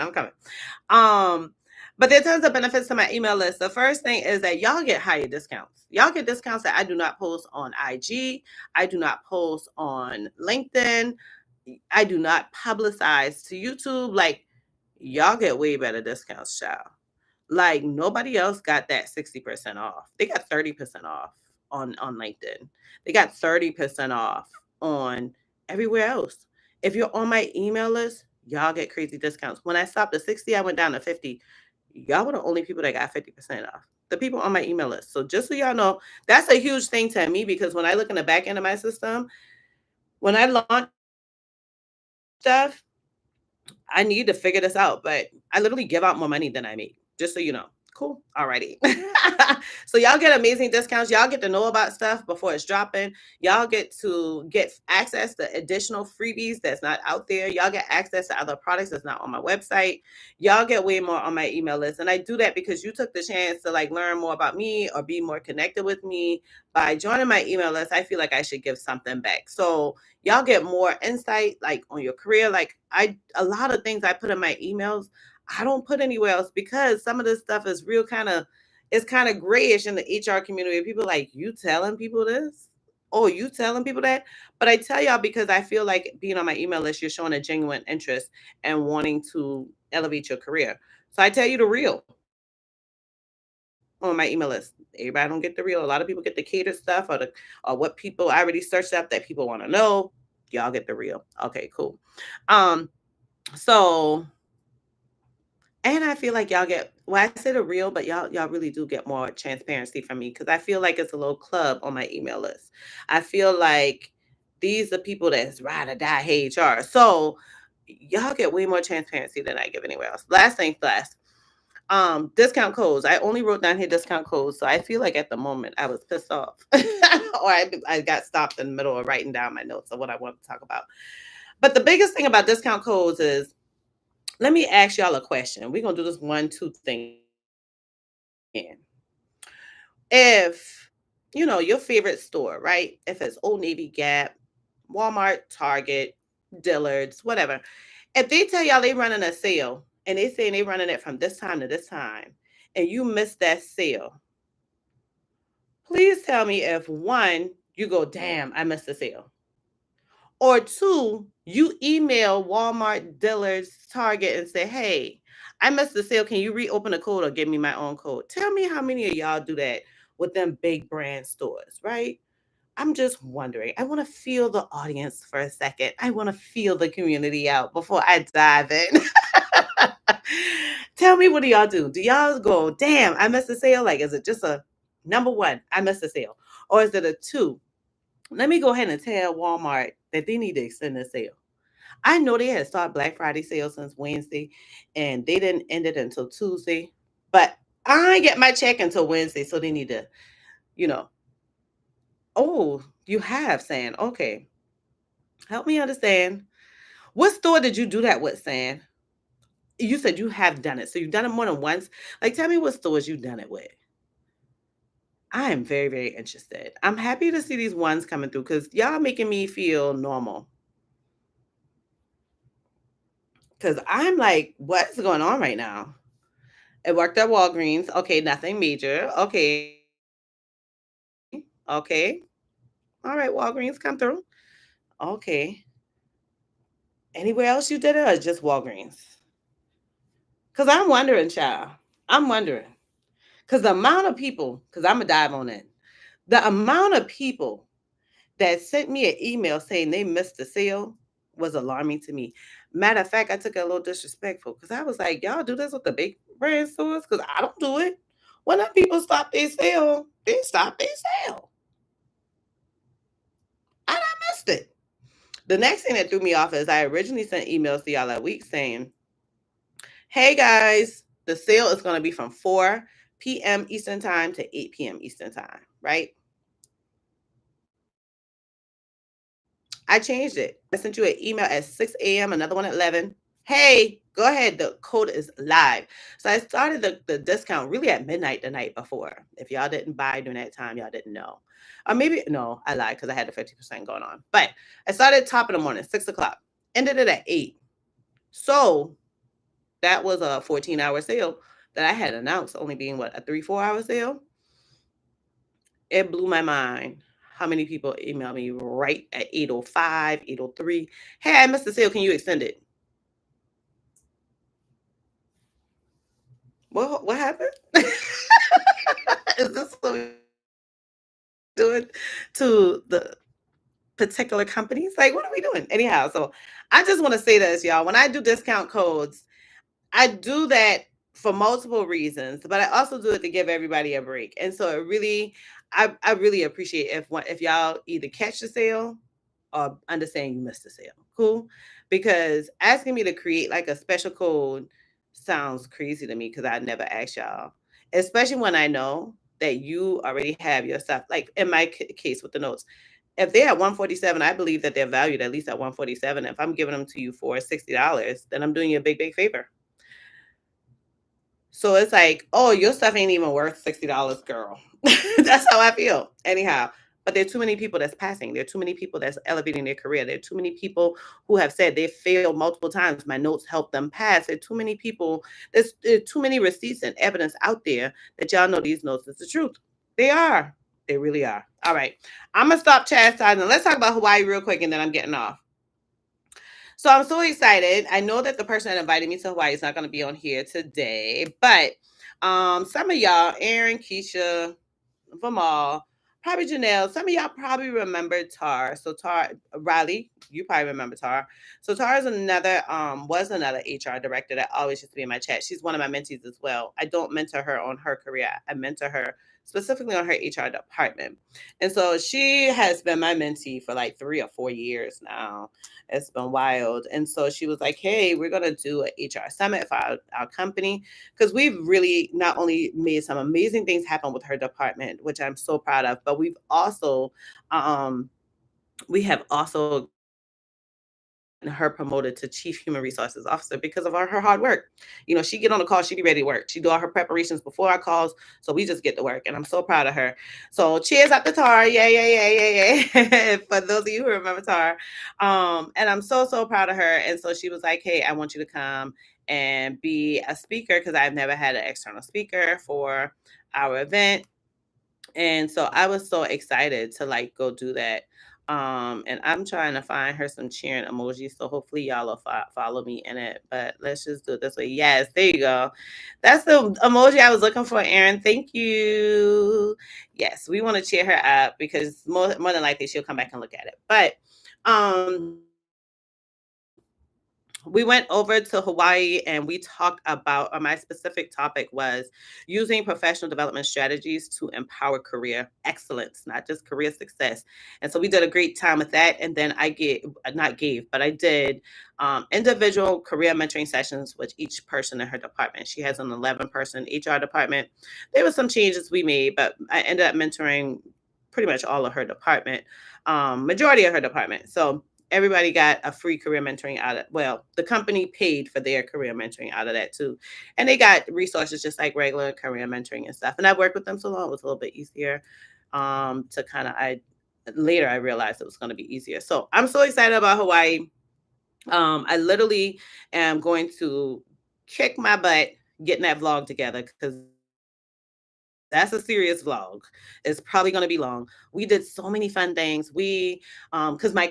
But there are tons of benefits to my email list. The first thing is that y'all get higher discounts. Y'all get discounts that I do not post on IG. I do not post on LinkedIn. I do not publicize to YouTube. Like, y'all get way better discounts, child. Like nobody else got that 60% off. They got 30% off on LinkedIn. They got 30% off on everywhere else. If you're on my email list, y'all get crazy discounts. When I stopped at 60, I went down to 50. Y'all were the only people that got 50% off. The people on my email list. So just so y'all know, that's a huge thing to me, because when I look in the back end of my system, when I launch stuff, I need to figure this out, but I literally give out more money than I make, just so you know. Cool. Alrighty. So y'all get amazing discounts. Y'all get to know about stuff before it's dropping. Y'all get to get access to additional freebies that's not out there. Y'all get access to other products that's not on my website. Y'all get way more on my email list. And I do that because you took the chance to like learn more about me or be more connected with me. By joining my email list, I feel like I should give something back. So y'all get more insight like on your career. Like a lot of things I put in my emails, I don't put anywhere else, because some of this stuff is real it's kind of grayish in the HR community. People like, you telling people this? Oh, you telling people that? But I tell y'all because I feel like being on my email list, you're showing a genuine interest and wanting to elevate your career. So I tell you the real on my email list. Everybody don't get the real. A lot of people get the catered stuff or what people I already searched up that people want to know. Y'all get the real. Okay, cool. So And I feel like y'all get well, I say the real, but y'all really do get more transparency from me because I feel like it's a little club on my email list. I feel like these are people that's ride or die Hey HR. So y'all get way more transparency than I give anywhere else. Last thing last. Discount codes. I only wrote down here discount codes, so I feel like at the moment I was pissed off, or I got stopped in the middle of writing down my notes of what I want to talk about. But the biggest thing about discount codes is, let me ask y'all a question. We're gonna do this 1, 2 thing. If your favorite store, right? If it's Old Navy, Gap, Walmart, Target, Dillard's, whatever. If they tell y'all they running a sale and they saying they running it from this time to this time, and you miss that sale, please tell me if one, you go, damn, I missed the sale. Or two, you email Walmart, Dillard's, Target, and say, hey, I missed the sale. Can you reopen the code or give me my own code? Tell me how many of y'all do that with them big brand stores, right? I'm just wondering. I want to feel the audience for a second. I want to feel the community out before I dive in. Tell me, what do y'all do? Do y'all go, damn, I missed the sale? Like, is it just a number one, I missed the sale? Or is it a two? Let me go ahead and tell Walmart that they need to extend the sale. I know they had started Black Friday sale since Wednesday and they didn't end it until Tuesday, but I ain't get my check until Wednesday, so they need to, you know, oh, you have, San. Okay. Help me understand. What store did you do that with, San? You said you have done it. So you've done it more than once. Like, tell me what stores you've done it with. I am very, very interested. I'm happy to see these ones coming through because y'all making me feel normal. Because I'm like, what's going on right now? It worked at Walgreens. Okay, nothing major. Okay. Okay. All right, Walgreens, come through. Okay. Anywhere else you did it or just Walgreens? Because I'm wondering, child. I'm wondering. Because the amount of people, because I'm going to dive on it, the amount of people that sent me an email saying they missed the sale was alarming to me. Matter of fact, I took it a little disrespectful because I was like, y'all do this with the big brand stores? Because I don't do it. When the people stop their sale, they stop their sale. And I missed it. The next thing that threw me off is I originally sent emails to y'all that week saying, hey guys, the sale is going to be from 4 p.m. Eastern time to 8 p.m. Eastern time, right? I changed it. I sent you an email at 6 a.m., another one at 11. Hey, go ahead. The code is live. So I started the discount really at midnight the night before. If y'all didn't buy during that time, y'all didn't know. Or maybe, no, I lied because I had the 50% going on. But I started top of the morning, 6 o'clock, ended it at 8. So that was a 14-hour sale that I had announced only being what, a 3-4 hour sale. It blew my mind how many people emailed me right at 8:05, 8:03. Hey, I missed the sale. Can you extend it? What happened? Is this what we're doing to the particular companies? Like, what are we doing? Anyhow, so I just want to say this, y'all. When I do discount codes, I do that for multiple reasons, but I also do it to give everybody a break. And so it really, I really appreciate if y'all either catch the sale or understand you missed the sale. Cool? Because asking me to create like a special code sounds crazy to me because I never asked y'all, especially when I know that you already have your stuff. Like in my case with the notes, if they're at 147, I believe that they're valued at least at 147. If I'm giving them to you for $60, then I'm doing you a big, big favor. So it's like, oh, your stuff ain't even worth $60, girl. That's how I feel. Anyhow, but there are too many people that's passing. There are too many people that's elevating their career. There are too many people who have said they failed multiple times. My notes helped them pass. There are too many people. There are too many receipts and evidence out there that y'all know these notes is the truth. They are. They really are. All right. I'm gonna stop chastising. Let's talk about Hawaii real quick, and then I'm getting off. So I'm so excited. I know that the person that invited me to Hawaii is not going to be on here today, but some of y'all, Aaron, Keisha, Vamal, Probably Janelle. Some of y'all probably remember Tar. So Tar, Riley, you probably remember Tar. So Tar is another, was another HR director that always used to be in my chat. She's one of my mentees as well. I don't mentor her on her career. I mentor her specifically on her HR department. And so she has been my mentee for like 3 or 4 years now. It's been wild. And so she was like, hey, we're going to do an HR summit for our company, because we've really not only made some amazing things happen with her department, which I'm so proud of, but um, we have also her promoted to chief human resources officer because of her hard work. You know, she get on the call, she be ready to work. She do all her preparations before our calls, so we just get to work, and I'm so proud of her. So cheers up to Tar, yeah, yeah, yeah, yeah, yeah. For those of you who remember Tar, and I'm so proud of her. And so she was like, "Hey, I want you to come and be a speaker because I've never had an external speaker for our event." And so I was so excited to like go do that. And I'm trying to find her some cheering emojis. So hopefully y'all will follow me in it. But let's just do it this way. Yes, there you go. That's the emoji I was looking for, Erin. Thank you. Yes, we want to cheer her up because more than likely she'll come back and look at it. But we went over to Hawaii and we talked about, my specific topic was using professional development strategies to empower career excellence, not just career success. And so we did a great time with that. And then I did individual career mentoring sessions with each person in her department. She has an 11-person HR department. There were some changes we made, but I ended up mentoring pretty much all of her department, majority of her department. So everybody got a free career mentoring out of, well, the company paid for their career mentoring out of that too. And they got resources just like regular career mentoring and stuff. And I worked with them so long, it was a little bit easier to kind of, later I realized it was going to be easier. So I'm so excited about Hawaii. I literally am going to kick my butt getting that vlog together because that's a serious vlog. It's probably going to be long. We did so many fun things. Because my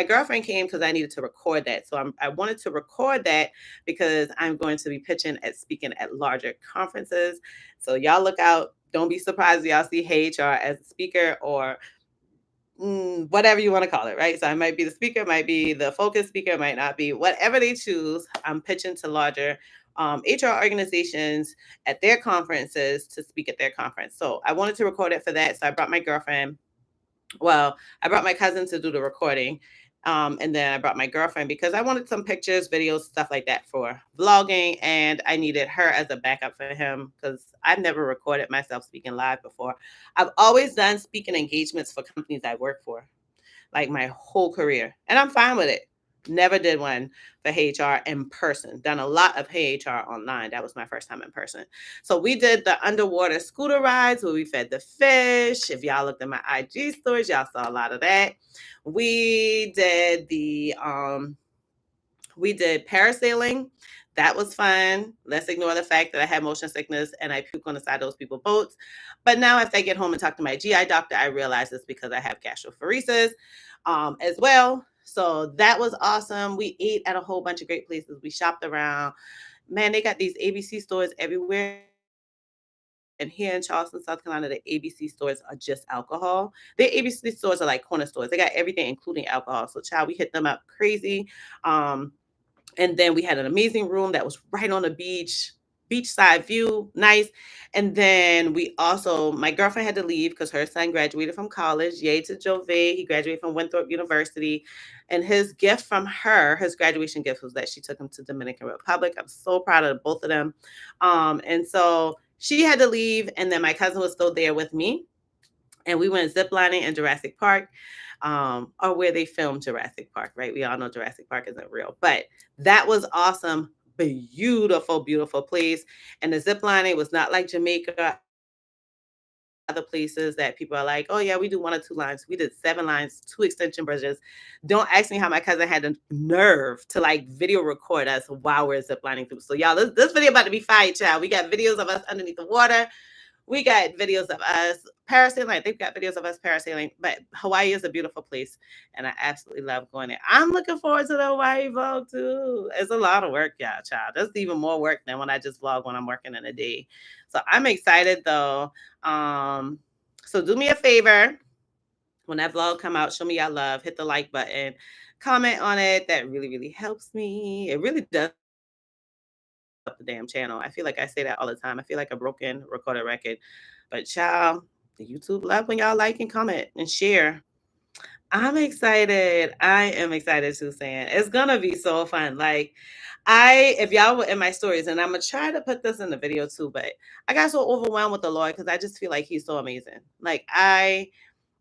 girlfriend came because I needed to record that. So I wanted to record that because I'm going to be speaking at larger conferences. So y'all look out. Don't be surprised if y'all see Heyyy HR as a speaker or whatever you want to call it, right? So I might be the speaker, might be the focus speaker, might not be, whatever they choose. I'm pitching to larger HR organizations at their conferences to speak at their conference. So I wanted to record it for that. So I brought my girlfriend. Well, I brought my cousin to do the recording. And then I brought my girlfriend because I wanted some pictures, videos, stuff like that for vlogging. And I needed her as a backup for him because I've never recorded myself speaking live before. I've always done speaking engagements for companies I work for, like my whole career. And I'm fine with it. Never did one for HR in person. Done a lot of HR online. That was my first time in person. So we did the underwater scooter rides where we fed the fish. If y'all looked at my IG stories, y'all saw a lot of that. We did parasailing. That was fun. Let's ignore the fact that I had motion sickness and I puke on the side of those people's boats. But now if I get home and talk to my GI doctor, I realize it's because I have gastroparesis as well. So that was awesome. We ate at a whole bunch of great places. We shopped around. Man, they got these ABC stores everywhere. And here in Charleston, South Carolina, the ABC stores are just alcohol. The ABC stores are like corner stores. They got everything, including alcohol. So, child, we hit them up crazy. And then we had an amazing room that was right on the beachside view, nice. And then my girlfriend had to leave because her son graduated from college. Yay to Jove. He graduated from Winthrop University. And his gift from her, his graduation gift was that she took him to Dominican Republic. I'm so proud of both of them. And so she had to leave. And then my cousin was still there with me. And we went ziplining in Jurassic Park, or where they filmed Jurassic Park, right? We all know Jurassic Park isn't real, but that was awesome. Beautiful, beautiful place. And the ziplining was not like Jamaica, other places that people are like, oh yeah, we do 1 or 2 lines. We did 7 lines, 2 extension bridges. Don't ask me how my cousin had the nerve to like video record us while we're ziplining through. So y'all, this video about to be fire, child. We got videos of us underneath the water. We got videos of us parasailing. They've got videos of us parasailing, but Hawaii is a beautiful place, and I absolutely love going there. I'm looking forward to the Hawaii vlog too. It's a lot of work, yeah, child. That's even more work than when I just vlog when I'm working in a day. So I'm excited though. So do me a favor. When that vlog come out, show me y'all love. Hit the like button. Comment on it. That really, really helps me. It really does up the damn channel. I feel like I say that all the time. I feel like a broken recorded record. But child, the YouTube love when y'all like and comment and share. I'm excited. I am excited too, saying it's gonna be so fun. Like if y'all were in my stories, and I'm gonna try to put this in the video too, but I got so overwhelmed with the Lord because I just feel like He's so amazing. Like I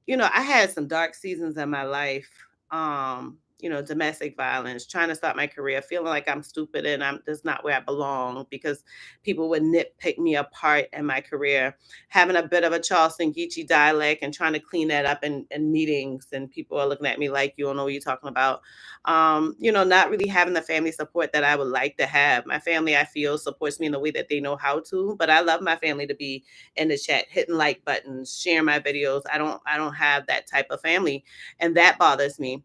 had some dark seasons in my life. Domestic violence, trying to start my career, feeling like I'm stupid and I'm just not where I belong because people would nitpick me apart in my career. Having a bit of a Charleston Geechee dialect and trying to clean that up in meetings, and people are looking at me like you don't know what you're talking about. Not really having the family support that I would like to have. My family, I feel, supports me in the way that they know how to, but I love my family to be in the chat, hitting like buttons, sharing my videos. I don't have that type of family, and that bothers me.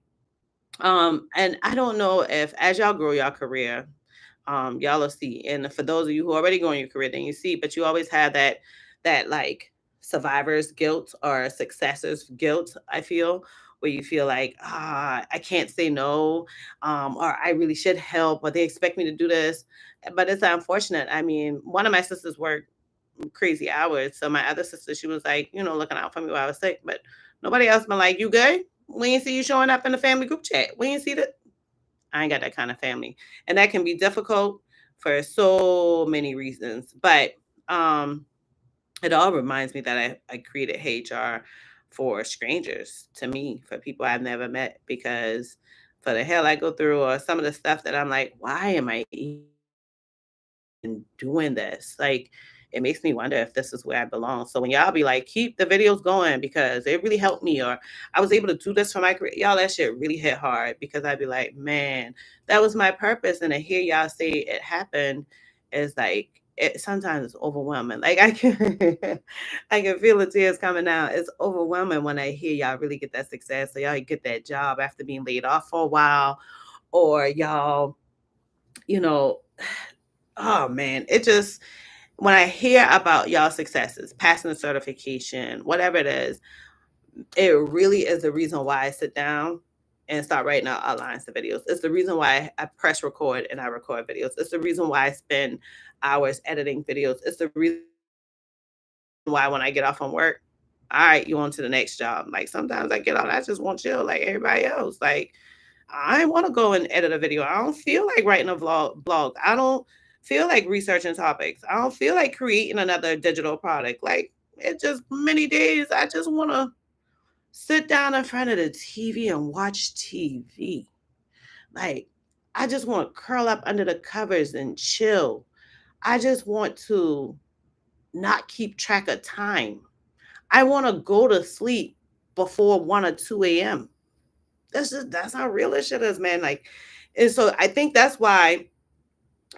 And I don't know if as y'all grow your career, y'all will see. And for those of you who already growing your career, then you see, but you always have that like survivor's guilt or successor's guilt, I feel, where you feel like, I can't say no, or I really should help, or they expect me to do this. But it's unfortunate. I mean, one of my sisters worked crazy hours. So my other sister, she was like, looking out for me while I was sick. But nobody else been like, you good? We ain't see you showing up in the family group chat. We ain't see that. I ain't got that kind of family. And that can be difficult for so many reasons. But um it all reminds me that I created HR for strangers, to me, for people I've never met, because for the hell I go through, or some of the stuff that I'm like, why am I doing this? Like, it makes me wonder if this is where I belong. So when y'all be like, keep the videos going because it really helped me, or I was able to do this for my career, y'all, that shit really hit hard because I'd be like, man, that was my purpose. And to hear y'all say it happened is like, it sometimes it's overwhelming. Like I can, I can feel the tears coming out. It's overwhelming when I hear y'all really get that success, or y'all get that job after being laid off for a while, or y'all, you know, oh man, it just when I hear about y'all successes, passing the certification, whatever it is, it really is the reason why I sit down and start writing out outlines to videos. It's the reason why I press record and I record videos. It's the reason why I spend hours editing videos. It's the reason why when I get off from work, all right, you on to the next job. Like sometimes I get on, I just want chill like everybody else. Like I want to go and edit a video. I don't feel like writing a blog. I don't feel like researching topics. I don't feel like creating another digital product. Like it just many days I just want to sit down in front of the TV and watch TV. Like I just want to curl up under the covers and chill. I just want to not keep track of time. I want to go to sleep before 1 or 2 a.m. That's how real this shit is, man. Like, and so I think that's why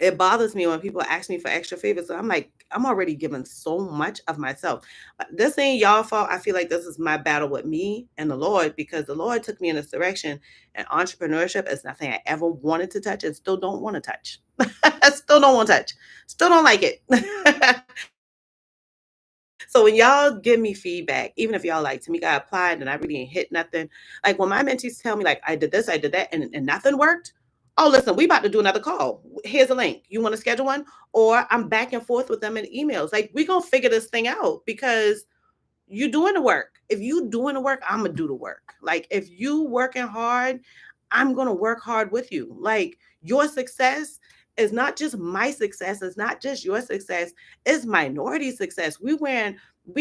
it bothers me when people ask me for extra favors. So I'm like, I'm already giving so much of myself. This ain't y'all fault. I feel like this is my battle with me and the Lord, because the Lord took me in this direction. And entrepreneurship is nothing I ever wanted to touch and still don't want to touch. I still don't want to touch. Still don't like it. So when y'all give me feedback, even if y'all like Tamika, I applied and I really ain't hit nothing. Like when my mentees tell me like I did this, I did that, and nothing worked. Oh, listen, we about to do another call. Here's a link. You want to schedule one? Or I'm back and forth with them in emails. Like we gonna figure this thing out because you doing the work. If you doing the work, I'm gonna do the work. Like if you working hard, I'm gonna work hard with you. Like your success is not just my success, it's not just your success, it's minority success. We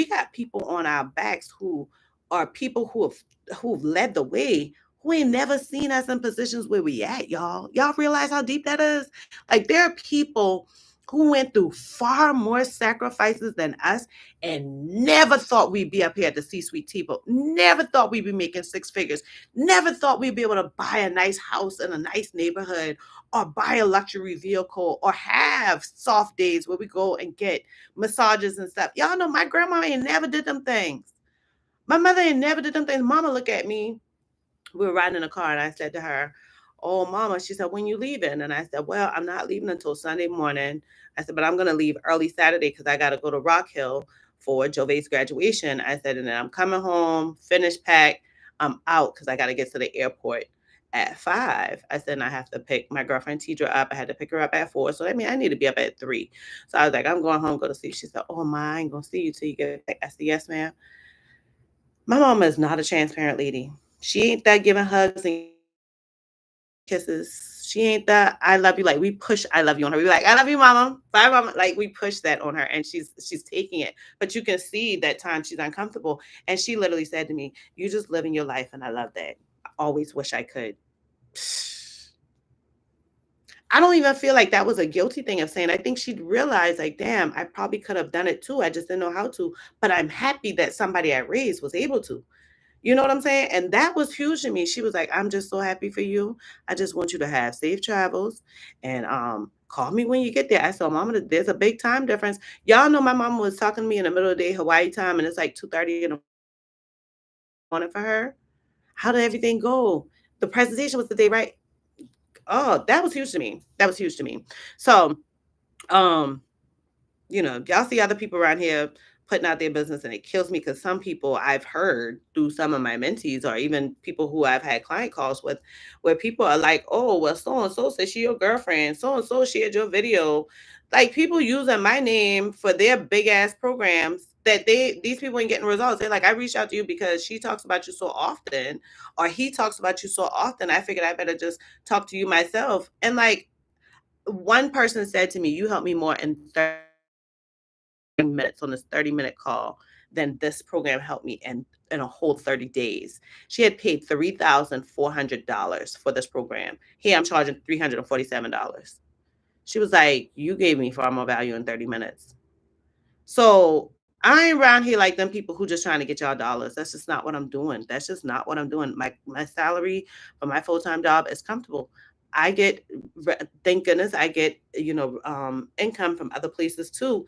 got people on our backs who are people who've led the way, who ain't never seen us in positions where we at, y'all. Y'all realize how deep that is? Like there are people who went through far more sacrifices than us and never thought we'd be up here at the C-suite table. Never thought we'd be making six figures. Never thought we'd be able to buy a nice house in a nice neighborhood, or buy a luxury vehicle, or have soft days where we go and get massages and stuff. Y'all know my grandma ain't never did them things. My mother ain't never did them things. Mama look at me. We were riding in a car and I said to her, "Oh, mama," she said, "when you leaving?" And I said, "Well, I'm not leaving until Sunday morning." I said, "But I'm going to leave early Saturday because I got to go to Rock Hill for Jove's graduation. I said, and then I'm coming home, finish pack, I'm out because I got to get to the airport at 5. I said, and I have to pick my girlfriend Tidra up. I had to pick her up at 4. So I mean, I need to be up at 3. So I was like, I'm going home, go to sleep. She said, oh my, I ain't gonna see you till you get back. I said, yes, ma'am. My mama is not a transparent lady. She ain't that giving hugs and kisses. She ain't that I love you. Like we push I love you on her. We be like, I love you, mama. Bye, mama. Like we push that on her and she's taking it. But you can see that time she's uncomfortable. And she literally said to me, you just living your life and I love that. I always wish I could. I don't even feel like that was a guilty thing of saying. I think she'd realize, like, damn, I probably could have done it too. I just didn't know how to. But I'm happy that somebody I raised was able to. You know what I'm saying? And that was huge to me. She was like, I'm just so happy for you. I just want you to have safe travels and call me when you get there. I said, Mama, there's a big time difference. Y'all know my mom was talking to me in the middle of the day, Hawaii time, and it's like 2:30 in the morning for her. How did everything go? The presentation was the day, right? Oh, that was huge to me. That was huge to me. So um y'all see other people around here putting out their business and it kills me because some people I've heard through some of my mentees or even people who I've had client calls with where people are like, oh, well, so and so says she your girlfriend, so and so shared your video. Like people using my name for their big ass programs that these people ain't getting results. They're like, I reached out to you because she talks about you so often, or he talks about you so often. I figured I better just talk to you myself. And like one person said to me, you helped me more in 30 minutes on this 30-minute call than this program helped me in a whole 30 days. She had paid $3,400 for this program. Here I'm charging $347. She was like, you gave me far more value in 30 minutes. So I ain't around here like them people who just trying to get y'all dollars. That's just not what I'm doing. That's just not what I'm doing. My salary for my full-time job is comfortable. I get, thank goodness, I get income from other places too.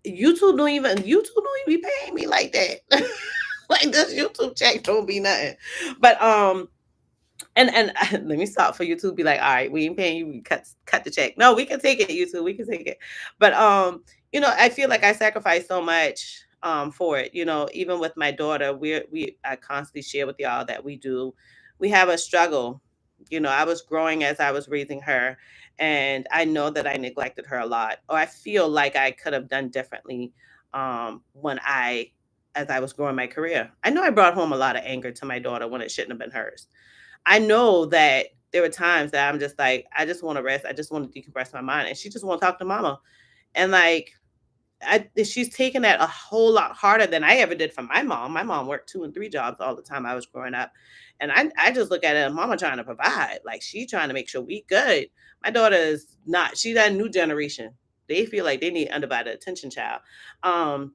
YouTube don't even be paying me like that. Like this YouTube check don't be nothing. But and let me stop for YouTube. Be like, all right, we ain't paying you. We cut the check. No, we can take it, YouTube. We can take it. But I feel like I sacrifice so much for it. Even with my daughter, I constantly share with y'all that we have a struggle. I was growing as I was raising her, and I know that I neglected her a lot, or I feel like I could have done differently when as I was growing my career. I know I brought home a lot of anger to my daughter when it shouldn't have been hers. I know that there were times that I'm just like, I just want to rest. I just want to decompress my mind. And she just want to talk to mama. And like, she's taken that a whole lot harder than I ever did for my mom. My mom worked 2 and 3 jobs all the time I was growing up. And I just look at it as mama trying to provide. Like she trying to make sure we good. My daughter is not. She's that new generation. They feel like they need undivided attention, child. Um,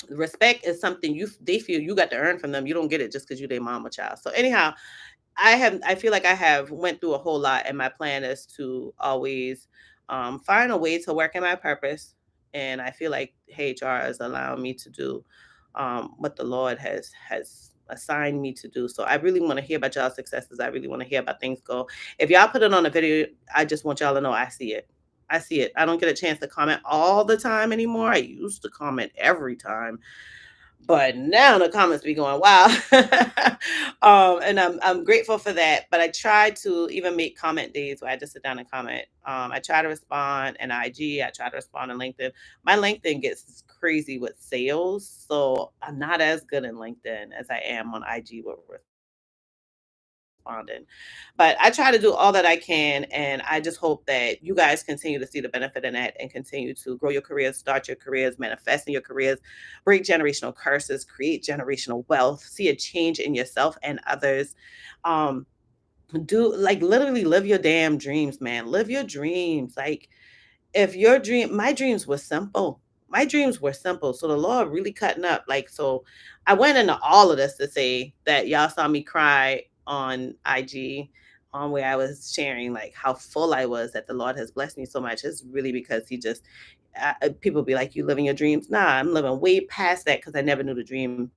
Respect is something they feel you got to earn from them. You don't get it just because you their mama child. So anyhow, I feel like I have went through a whole lot, and my plan is to always find a way to work in my purpose. And I feel like HR is allowing me to do what the Lord has assigned me to do. So I really want to hear about y'all successes. I really want to hear about things go. If y'all put it on a video, I just want y'all to know I see it. I see it. I don't get a chance to comment all the time anymore. I used to comment every time, but now the comments be going wow. And I'm grateful for that. But I try to even make comment days where I just sit down and comment. I try to respond in IG. I try to respond on LinkedIn. My LinkedIn gets crazy with sales, so I'm not as good in LinkedIn as I am on IG with responding. But I try to do all that I can, and I just hope that you guys continue to see the benefit in that and continue to grow your careers, start your careers, manifest in your careers, break generational curses, create generational wealth, see a change in yourself and others. Um, do like literally live your damn dreams, man. Live your dreams. Like if your dream my dreams were simple. My dreams were simple. So the Lord really cutting up. Like, so I went into all of this to say that y'all saw me cry on IG on where I was sharing like how full I was that the Lord has blessed me so much. It's really because he just people be like, you living your dreams. Nah, I'm living way past that because I never knew the dream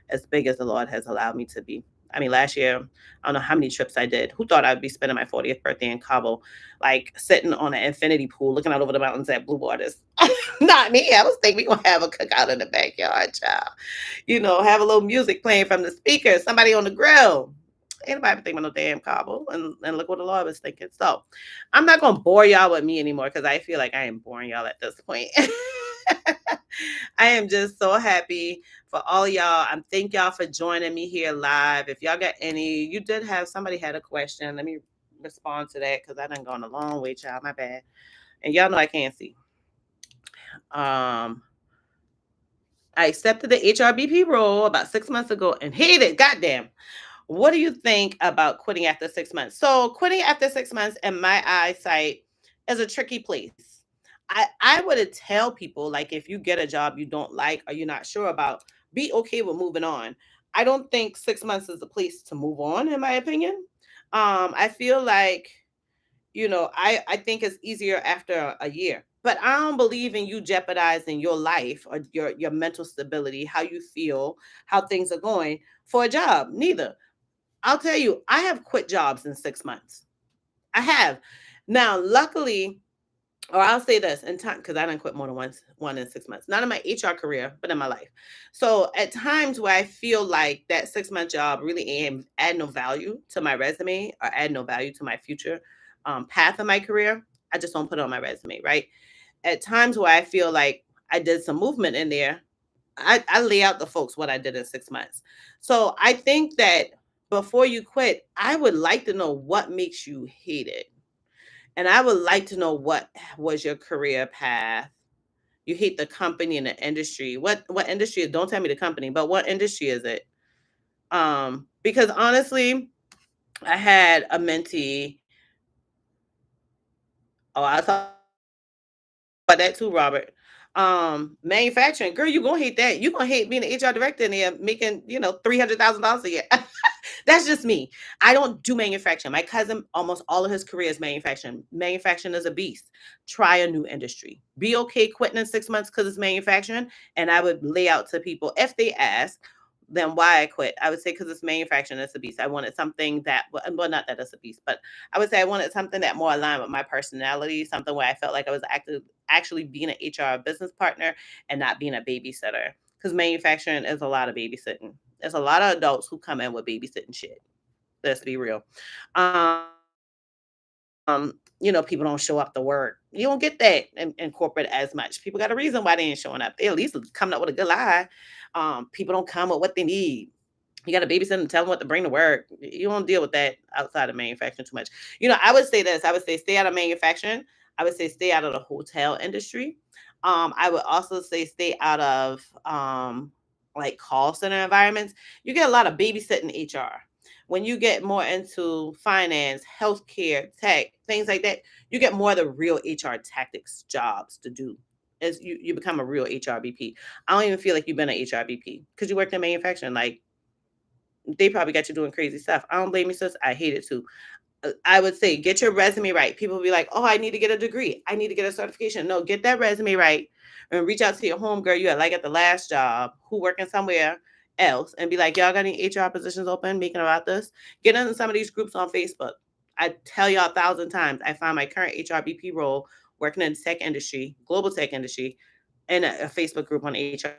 as big as the Lord has allowed me to be. I mean, last year, I don't know how many trips I did. Who thought I'd be spending my 40th birthday in Cabo, like sitting on an infinity pool, looking out over the mountains at blue waters? Not me. I was thinking we gonna have a cookout in the backyard, child. Have a little music playing from the speaker, somebody on the grill. Ain't nobody thinking about no damn Cabo. And look what the Lord was thinking. So I'm not gonna bore y'all with me anymore because I feel like I am boring y'all at this point. I am just so happy for all y'all. I thank y'all for joining me here live. If y'all got you did have somebody had a question. Let me respond to that because I done gone a long way, child. My bad. And y'all know I can't see. I accepted the HRBP role about 6 months ago and hated it. Goddamn. What do you think about quitting after 6 months? So quitting after 6 months, in my eyesight, is a tricky place. I would tell people, like, if you get a job you don't like or you're not sure about, be okay with moving on. I don't think 6 months is the place to move on, in my opinion. I feel like, I think it's easier after a year. But I don't believe in you jeopardizing your life or your mental stability, how you feel, how things are going for a job. Neither. I'll tell you, I have quit jobs in 6 months. I have. Now, luckily, or I'll say this in time, because I didn't quit more than one in 6 months. Not in my HR career, but in my life. So at times where I feel like that 6 month job really ain't add no value to my resume or add no value to my future path of my career, I just don't put it on my resume, right? At times where I feel like I did some movement in there, I lay out the folks what I did in 6 months. So I think that before you quit, I would like to know what makes you hate it. And I would like to know what was your career path. You hate the company and the industry. What industry? Don't tell me the company, but what industry is it? Because honestly, I had a mentee. Oh, I thought about that too, Robert. Manufacturing, girl, you gonna hate that. You gonna hate being an HR director and they're making, $300,000 a year. That's just me. I don't do manufacturing. My cousin, almost all of his career is manufacturing. Manufacturing is a beast. Try a new industry. Be okay quitting in 6 months because it's manufacturing. And I would lay out to people if they ask, then why I quit. I would say because it's manufacturing, it's a beast. I wanted something that, well, not that it's a beast, but I would say I wanted something that more aligned with my personality, something where I felt like I was actually being an HR business partner and not being a babysitter. Because manufacturing is a lot of babysitting. There's a lot of adults who come in with babysitting shit. Let's be real. Um, people don't show up to work. You don't get that in corporate as much. People got a reason why they ain't showing up. They at least coming up with a good lie. People don't come with what they need. You got to babysit and tell them what to bring to work. You don't deal with that outside of manufacturing too much. I would say this. I would say stay out of manufacturing. I would say stay out of the hotel industry. I would also say stay out of like call center environments. You get a lot of babysitting HR. When you get more into finance, healthcare, tech, things like that, you get more of the real HR tactics jobs to do as you become a real HRBP. I don't even feel like you've been an HRBP because you worked in manufacturing. Like they probably got you doing crazy stuff. I don't blame you, sis. I hate it too. I would say get your resume right. People will be like, oh, I need to get a degree. I need to get a certification. No, get that resume right and reach out to your home girl you had like at the last job who working somewhere else and be like, y'all got any HR positions open making about this? Get into some of these groups on Facebook. I tell y'all 1,000 times, I find my current HRBP role working in the tech industry, global tech industry, in a Facebook group on HR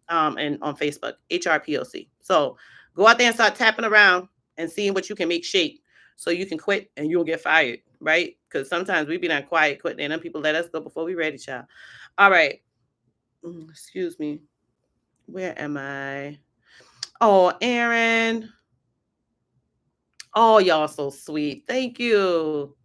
and on Facebook, HRPOC. So go out there and start tapping around and seeing what you can make shake so you can quit and you'll get fired, right? Because sometimes we be done quiet quitting and then people let us go before we ready, child. All right. Excuse me. Where am I? Oh, Aaron. Oh, y'all so sweet. Thank you.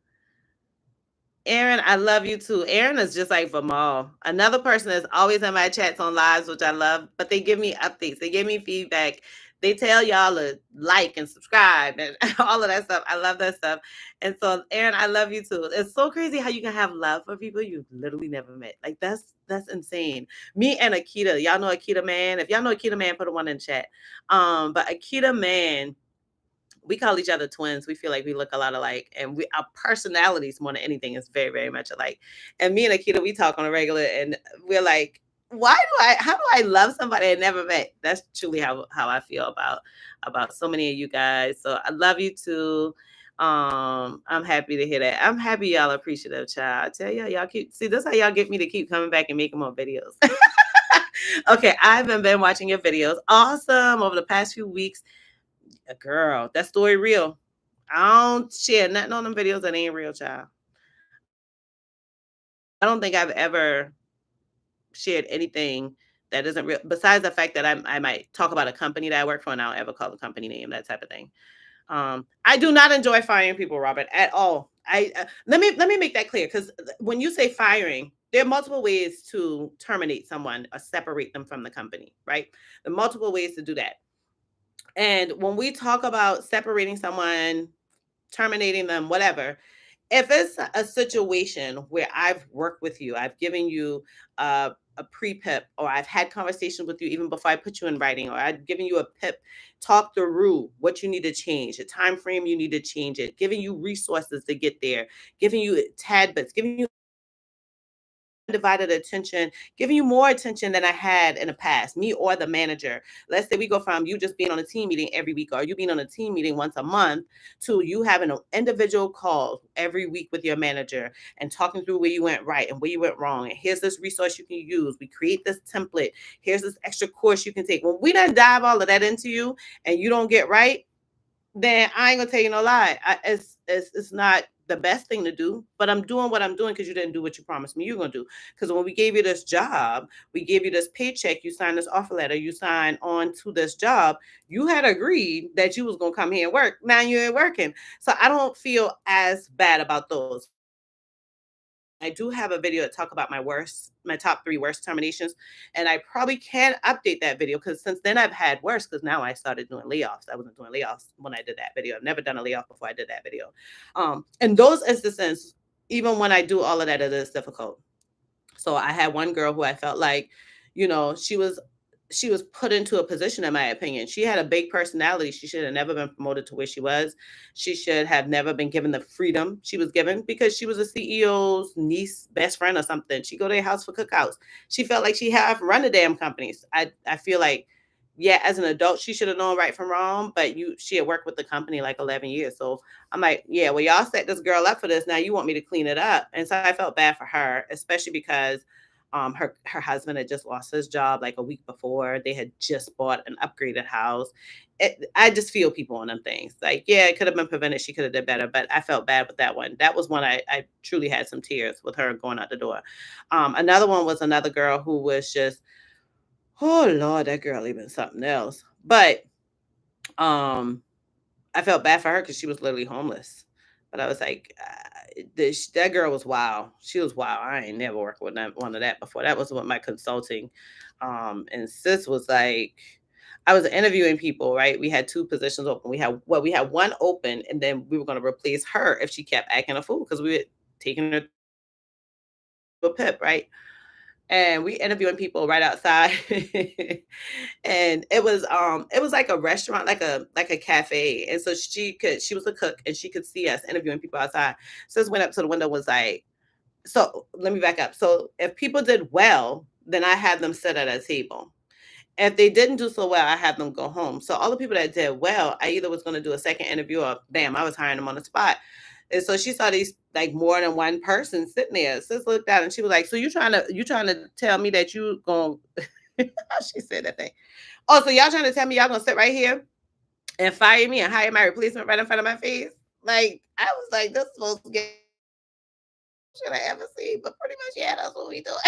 Aaron, I love you too. Aaron is just like Vamal. Another person that's always in my chats on lives, which I love, but they give me updates. They give me feedback. They tell y'all to like and subscribe and all of that stuff. I love that stuff. And so, Aaron, I love you too. It's so crazy how you can have love for people you've literally never met. Like that's insane. Me and Akita, y'all know Akita Man. If y'all know Akita Man, put a one in chat. But Akita Man, we call each other twins. We feel like we look a lot alike, and our personalities more than anything is very, very much alike. And me and Akita, we talk on a regular, and we're like, how do I love somebody I never met? That's truly how I feel about so many of you guys. So I love you too. I'm happy to hear that. I'm happy y'all appreciative, child. I tell y'all, y'all keep see this how y'all get me to keep coming back and making more videos. Okay, I've been watching your videos. Awesome over the past few weeks. Girl, that story real. I don't share nothing on them videos that ain't real, child. I don't think I've ever shared anything that isn't real, besides the fact that I might talk about a company that I work for and I don't ever call the company name, that type of thing. I do not enjoy firing people, Robert, at all. Let me make that clear because when you say firing, there are multiple ways to terminate someone or separate them from the company, right? There are multiple ways to do that. And when we talk about separating someone, terminating them, whatever, if it's a situation where I've worked with you, I've given you a pre-pip, or I've had conversations with you even before I put you in writing, or I've given you a pip, talk through what you need to change, the time frame you need to change it, giving you resources to get there, giving you tad bits, giving you divided attention, giving you more attention than I had in the past, me or the manager. Let's say we go from you just being on a team meeting every week, or you being on a team meeting once a month, to you having an individual call every week with your manager and talking through where you went right and where you went wrong. And here's this resource you can use. We create this template. Here's this extra course you can take. When we done dive all of that into you and you don't get right, then I ain't gonna tell you no lie. It's not the best thing to do, but I'm doing what I'm doing because you didn't do what you promised me you're gonna do. Because when we gave you this job, we gave you this paycheck, you signed this offer letter, you signed on to this job, you had agreed that you was gonna come here and work. Now you ain't working. So I don't feel as bad about those. I do have a video to talk about my top three worst terminations. And I probably can update that video because since then I've had worse because now I started doing layoffs. I wasn't doing layoffs when I did that video. I've never done a layoff before I did that video. In those instances, even when I do all of that, it is difficult. So I had one girl who I felt like, she was put into a position, in my opinion. She had a big personality. She should have never been promoted to where she was. She should have never been given the freedom she was given because she was a CEO's niece, best friend or something. She go to their house for cookouts. She felt like she had run the damn companies. I feel like, yeah, as an adult, she should have known right from wrong, but she had worked with the company like 11 years. So I'm like, yeah, well, y'all set this girl up for this. Now you want me to clean it up. And so I felt bad for her, especially because her husband had just lost his job like a week before. They had just bought an upgraded house. I just feel people on them things. Like, yeah, it could have been prevented. She could have did better, but I felt bad with that one. That was one I truly had some tears with her going out the door. Another one was another girl who was just, oh Lord, that girl even something else. But um, I felt bad for her because she was literally homeless. But I was like, that girl was wild. She was wild. I ain't never worked with one of that before. That was what my consulting. And sis was like, I was interviewing people, right? We had two positions open. We had one open, and then we were going to replace her if she kept acting a fool because we were taking her to a pip, right? And we interviewing people right outside. And it was like a restaurant, like a cafe. And so she was a cook and she could see us interviewing people outside. Sis went up to the window, was like, so let me back up. So if people did well, then I had them sit at a table. If they didn't do so well, I had them go home. So all the people that did well, I either was going to do a second interview or bam, I was hiring them on the spot. And so she saw these like more than one person sitting there. Sis looked out and she was like, "So you trying to tell me that you going?" She said that thing. Oh, so y'all trying to tell me y'all gonna sit right here and fire me and hire my replacement right in front of my face? Like I was like, this is supposed to get should I ever see, but pretty much yeah, that's what we doing.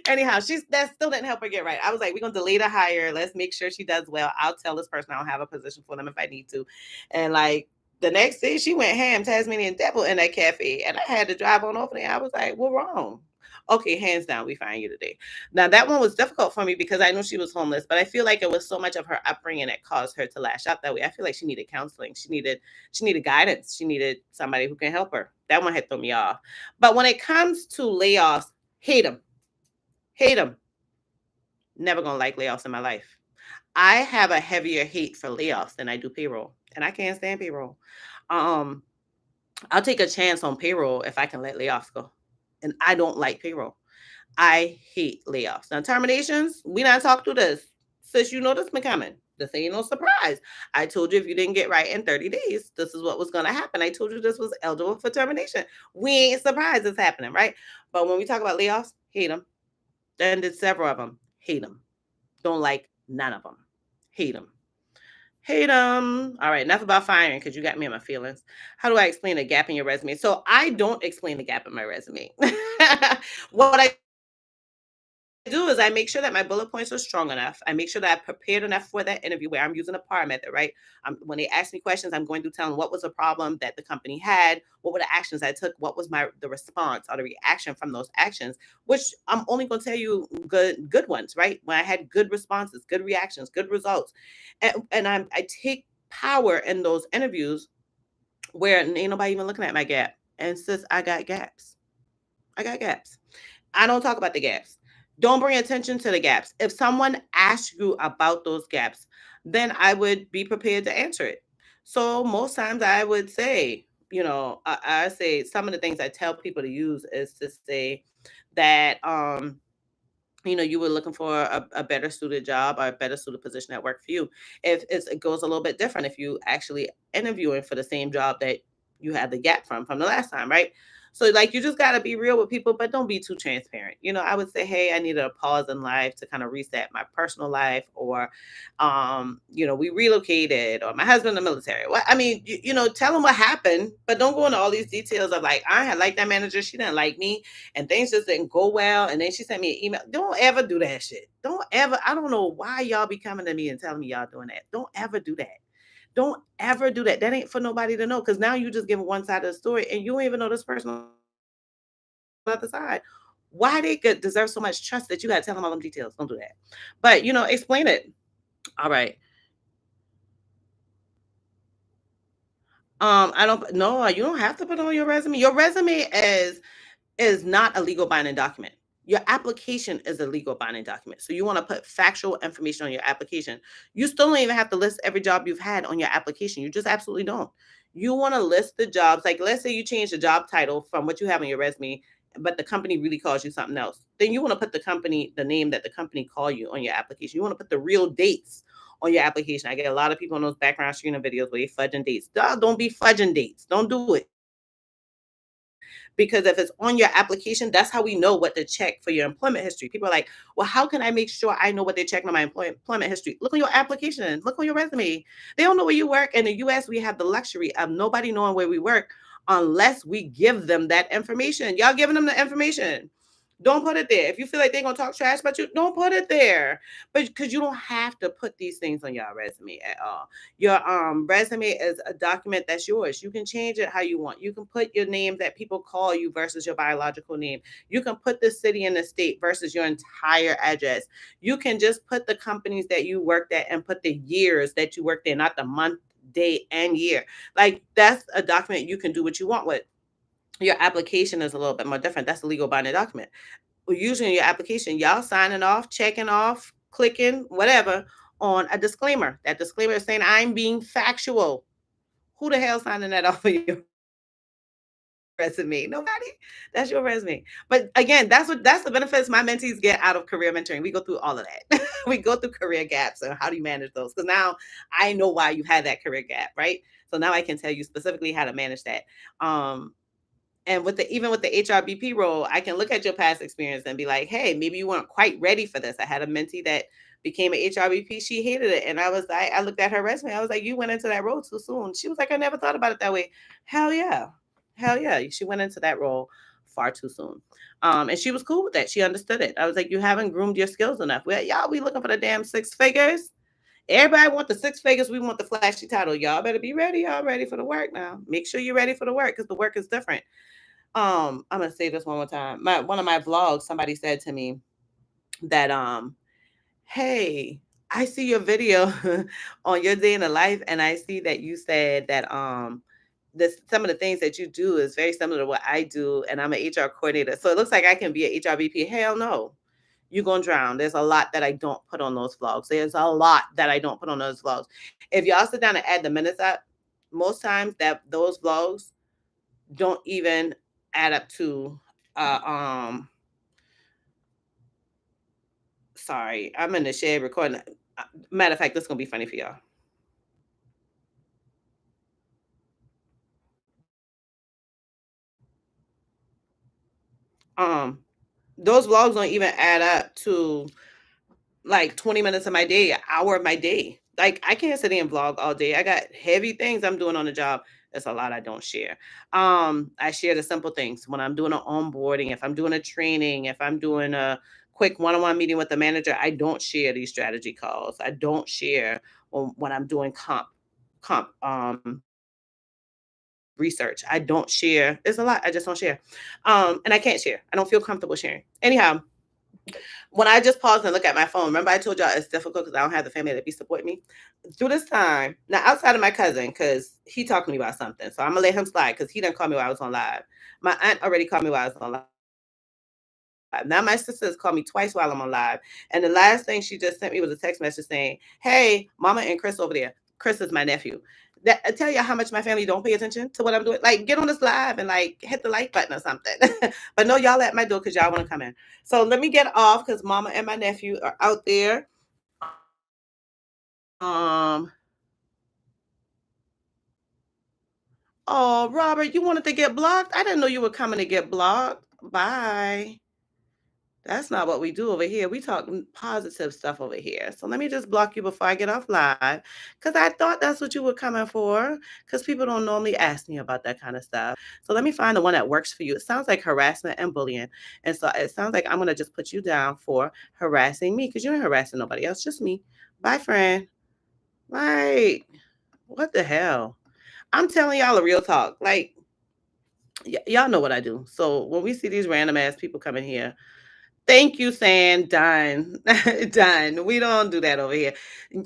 Anyhow, that still didn't help her get right. I was like, we're gonna delay the hire. Let's make sure she does well. I'll tell this person I'll have a position for them if I need to. And like the next day, she went ham, Tasmanian devil in that cafe, and I had to drive on over there. I was like, what wrong? Okay, hands down, we find you today. Now that one was difficult for me because I knew she was homeless, but I feel like it was so much of her upbringing that caused her to lash out that way. I feel like she needed counseling. She needed guidance. She needed somebody who can help her. That one had thrown me off. But when it comes to layoffs, hate them. Hate them. Never gonna like layoffs in my life. I have a heavier hate for layoffs than I do payroll, and I can't stand payroll. Um, I'll take a chance on payroll if I can let layoffs go, and I don't like payroll. I hate layoffs. Now, terminations, we not talk through this. Sis, you know this been coming. This ain't no surprise. I told you if you didn't get right in 30 days, this is what was going to happen. I told you this was eligible for termination. We ain't surprised it's happening, right? But when we talk about layoffs, hate them. And did several of them. Hate them. Don't like none of them. Hate them. Hate them. All right, enough about firing because you got me in my feelings. How do I explain a gap in your resume? So I don't explain the gap in my resume. What I do is I make sure that my bullet points are strong enough. I make sure that I prepared enough for that interview where I'm using a PAR method, right? When they ask me questions, I'm going to tell them what was the problem that the company had, what were the actions I took, what was the response or the reaction from those actions, which I'm only going to tell you good ones, right? When I had good responses, good reactions, good results, I take power in those interviews where ain't nobody even looking at my gap, and sis, I got gaps. I got gaps. I don't talk about the gaps. Don't bring attention to the gaps. If someone asks you about those gaps, then I would be prepared to answer it. So most times I would say, I say some of the things I tell people to use is to say that you were looking for a better suited job or a better suited position that worked for you. If it goes a little bit different if you actually interviewing for the same job that you had the gap from the last time, right? So like you just got to be real with people, but don't be too transparent. I would say, hey, I needed a pause in life to kind of reset my personal life, or we relocated, or my husband in the military. Well, I mean, tell them what happened, but don't go into all these details of like, I had liked that manager, she didn't like me, and things just didn't go well. And then she sent me an email. Don't ever do that shit. Don't ever. I don't know why y'all be coming to me and telling me y'all doing that. Don't ever do that. Don't ever do that. That ain't for nobody to know because now you just give one side of the story and you don't even know this person on the other side. Why they could deserve so much trust that you got to tell them all them details. Don't do that. But, explain it. All right. I don't, no, you don't have to put on your resume. Your resume is not a legal binding document. Your application is a legal binding document. So you want to put factual information on your application. You still don't even have to list every job you've had on your application. You just absolutely don't. You want to list the jobs. Like let's say you change the job title from what you have on your resume, but the company really calls you something else. Then you want to put the name that the company call you on your application. You want to put the real dates on your application. I get a lot of people on those background screening videos where they fudging dates. Dog, don't be fudging dates. Don't do it. Because if it's on your application, that's how we know what to check for your employment history. People are like, well, how can I make sure I know what they're checking on my employment history? Look on your application, look on your resume. They don't know where you work. In the US, we have the luxury of nobody knowing where we work unless we give them that information. Y'all giving them the information. Don't put it there. If you feel like they're gonna talk trash about you, don't put it there. But because you don't have to put these things on your resume at all. Your resume is a document that's yours. You can change it how you want. You can put your name that people call you versus your biological name. You can put the city and the state versus your entire address. You can just put the companies that you worked at and put the years that you worked there, not the month, day, and year. Like that's a document you can do what you want with. Your application is a little bit more different. That's a legal binding document. Usually in your application, y'all signing off, checking off, clicking, whatever, on a disclaimer. That disclaimer is saying I'm being factual. Who the hell signing that off of your resume? Nobody. That's your resume. But again, that's the benefits my mentees get out of career mentoring. We go through all of that. We go through career gaps and how do you manage those? Because now I know why you had that career gap, right? So now I can tell you specifically how to manage that. And even with the HRBP role, I can look at your past experience and be like, hey, maybe you weren't quite ready for this. I had a mentee that became an HRBP. She hated it. And I looked at her resume. I was like, you went into that role too soon. She was like, I never thought about it that way. Hell yeah. Hell yeah. She went into that role far too soon. And she was cool with that. She understood it. I was like, you haven't groomed your skills enough. We looking for the damn six figures. Everybody want the six figures. We want the flashy title. Y'all better be ready. Y'all ready for the work now. Make sure you're ready for the work because the work is different. I'm gonna say this one more time. One of my vlogs, somebody said to me that hey, I see your video on your day in the life, and I see that you said that this some of the things that you do is very similar to what I do, and I'm an HR coordinator. So it looks like I can be an HRBP. Hell no. You're gonna drown. There's a lot that I don't put on those vlogs. There's a lot that I don't put on those vlogs. If y'all sit down and add the minutes up, most times that those vlogs don't even add up to uh um Sorry, I'm in the shed recording. Matter of fact, this is gonna be funny for y'all. Um, those vlogs don't even add up to like 20 minutes of my day, an hour of my day. Like I can't sit there and vlog all day. I got heavy things I'm doing on the job. That's a lot I don't share. I share the simple things when I'm doing an onboarding, if I'm doing a training, if I'm doing a quick one-on-one meeting with the manager, I don't share these strategy calls. I don't share when I'm doing comp research. I don't share. There's a lot I just don't share. And I can't share. I don't feel comfortable sharing. Anyhow, when I just pause and look at my phone, remember I told y'all it's difficult because I don't have the family that be supporting me through this time. Now, outside of my cousin, because he talked to me about something, so I'm gonna let him slide because he didn't call me while I was on live. My aunt already called me while I was on live. Now my sister has called me twice while I'm on live, and the last thing she just sent me was a text message saying, "Hey, Mama and Chris over there. Chris is my nephew." That I tell you how much my family don't pay attention to what I'm doing. Like, get on this live and like hit the like button or something. But no, y'all at my door because y'all want to come in. So let me get off because Mama and my nephew are out there. Um. Oh, Robert, you wanted to get blocked? I didn't know you were coming to get blocked. Bye. That's not what we do over here. We talk positive stuff over here. So let me just block you before I get off live because I thought that's what you were coming for because people don't normally ask me about that kind of stuff. So let me find the one that works for you. It sounds like harassment and bullying. And so it sounds like I'm going to just put you down for harassing me because you ain't harassing nobody else, just me. Bye, friend. Like, what the hell? I'm telling y'all a real talk. Like, y'all know what I do. So when we see these random ass people coming here, thank you, San. Done. Done. We don't do that over here.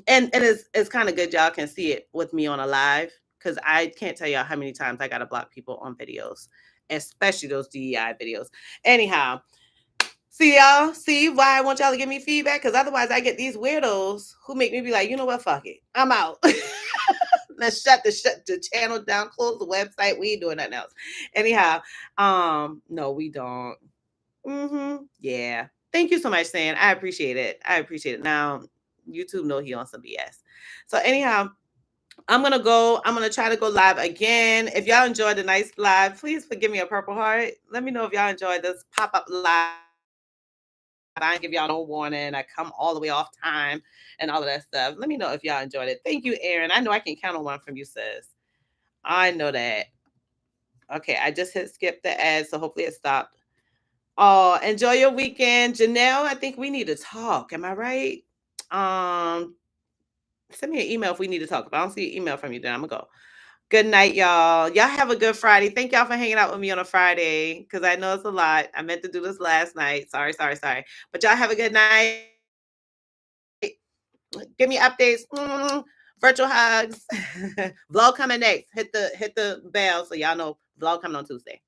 And it's kind of good y'all can see it with me on a live because I can't tell y'all how many times I gotta block people on videos, especially those DEI videos. Anyhow, see y'all. See why I want y'all to give me feedback? Because otherwise I get these weirdos who make me be like, you know what, fuck it. I'm out. Let's shut the channel down, close the website. We ain't doing nothing else. Anyhow, no, we don't. Yeah. Thank you so much, Sam. I appreciate it. I appreciate it. Now, YouTube know he on some BS. So anyhow, I'm gonna go. I'm gonna try to go live again. If y'all enjoyed the nice live, please forgive me a purple heart. Let me know if y'all enjoyed this pop-up live. I didn't give y'all no warning. I come all the way off time and all of that stuff. Let me know if y'all enjoyed it. Thank you, Aaron. I know I can count on one from you, sis. I know that. Okay, I just hit skip the ad, so hopefully it stopped. Oh, enjoy your weekend. Janelle, I think we need to talk. Am I right? Um, Send me an email if we need to talk. If I don't see an email from you, then I'm gonna go. Good night, y'all. Y'all have a good Friday. Thank y'all for hanging out with me on a Friday because I know it's a lot. I meant to do this last night. Sorry, sorry, sorry. But y'all have a good night. Give me updates. Virtual hugs. Vlog coming next. Hit the bell so y'all know vlog coming on Tuesday.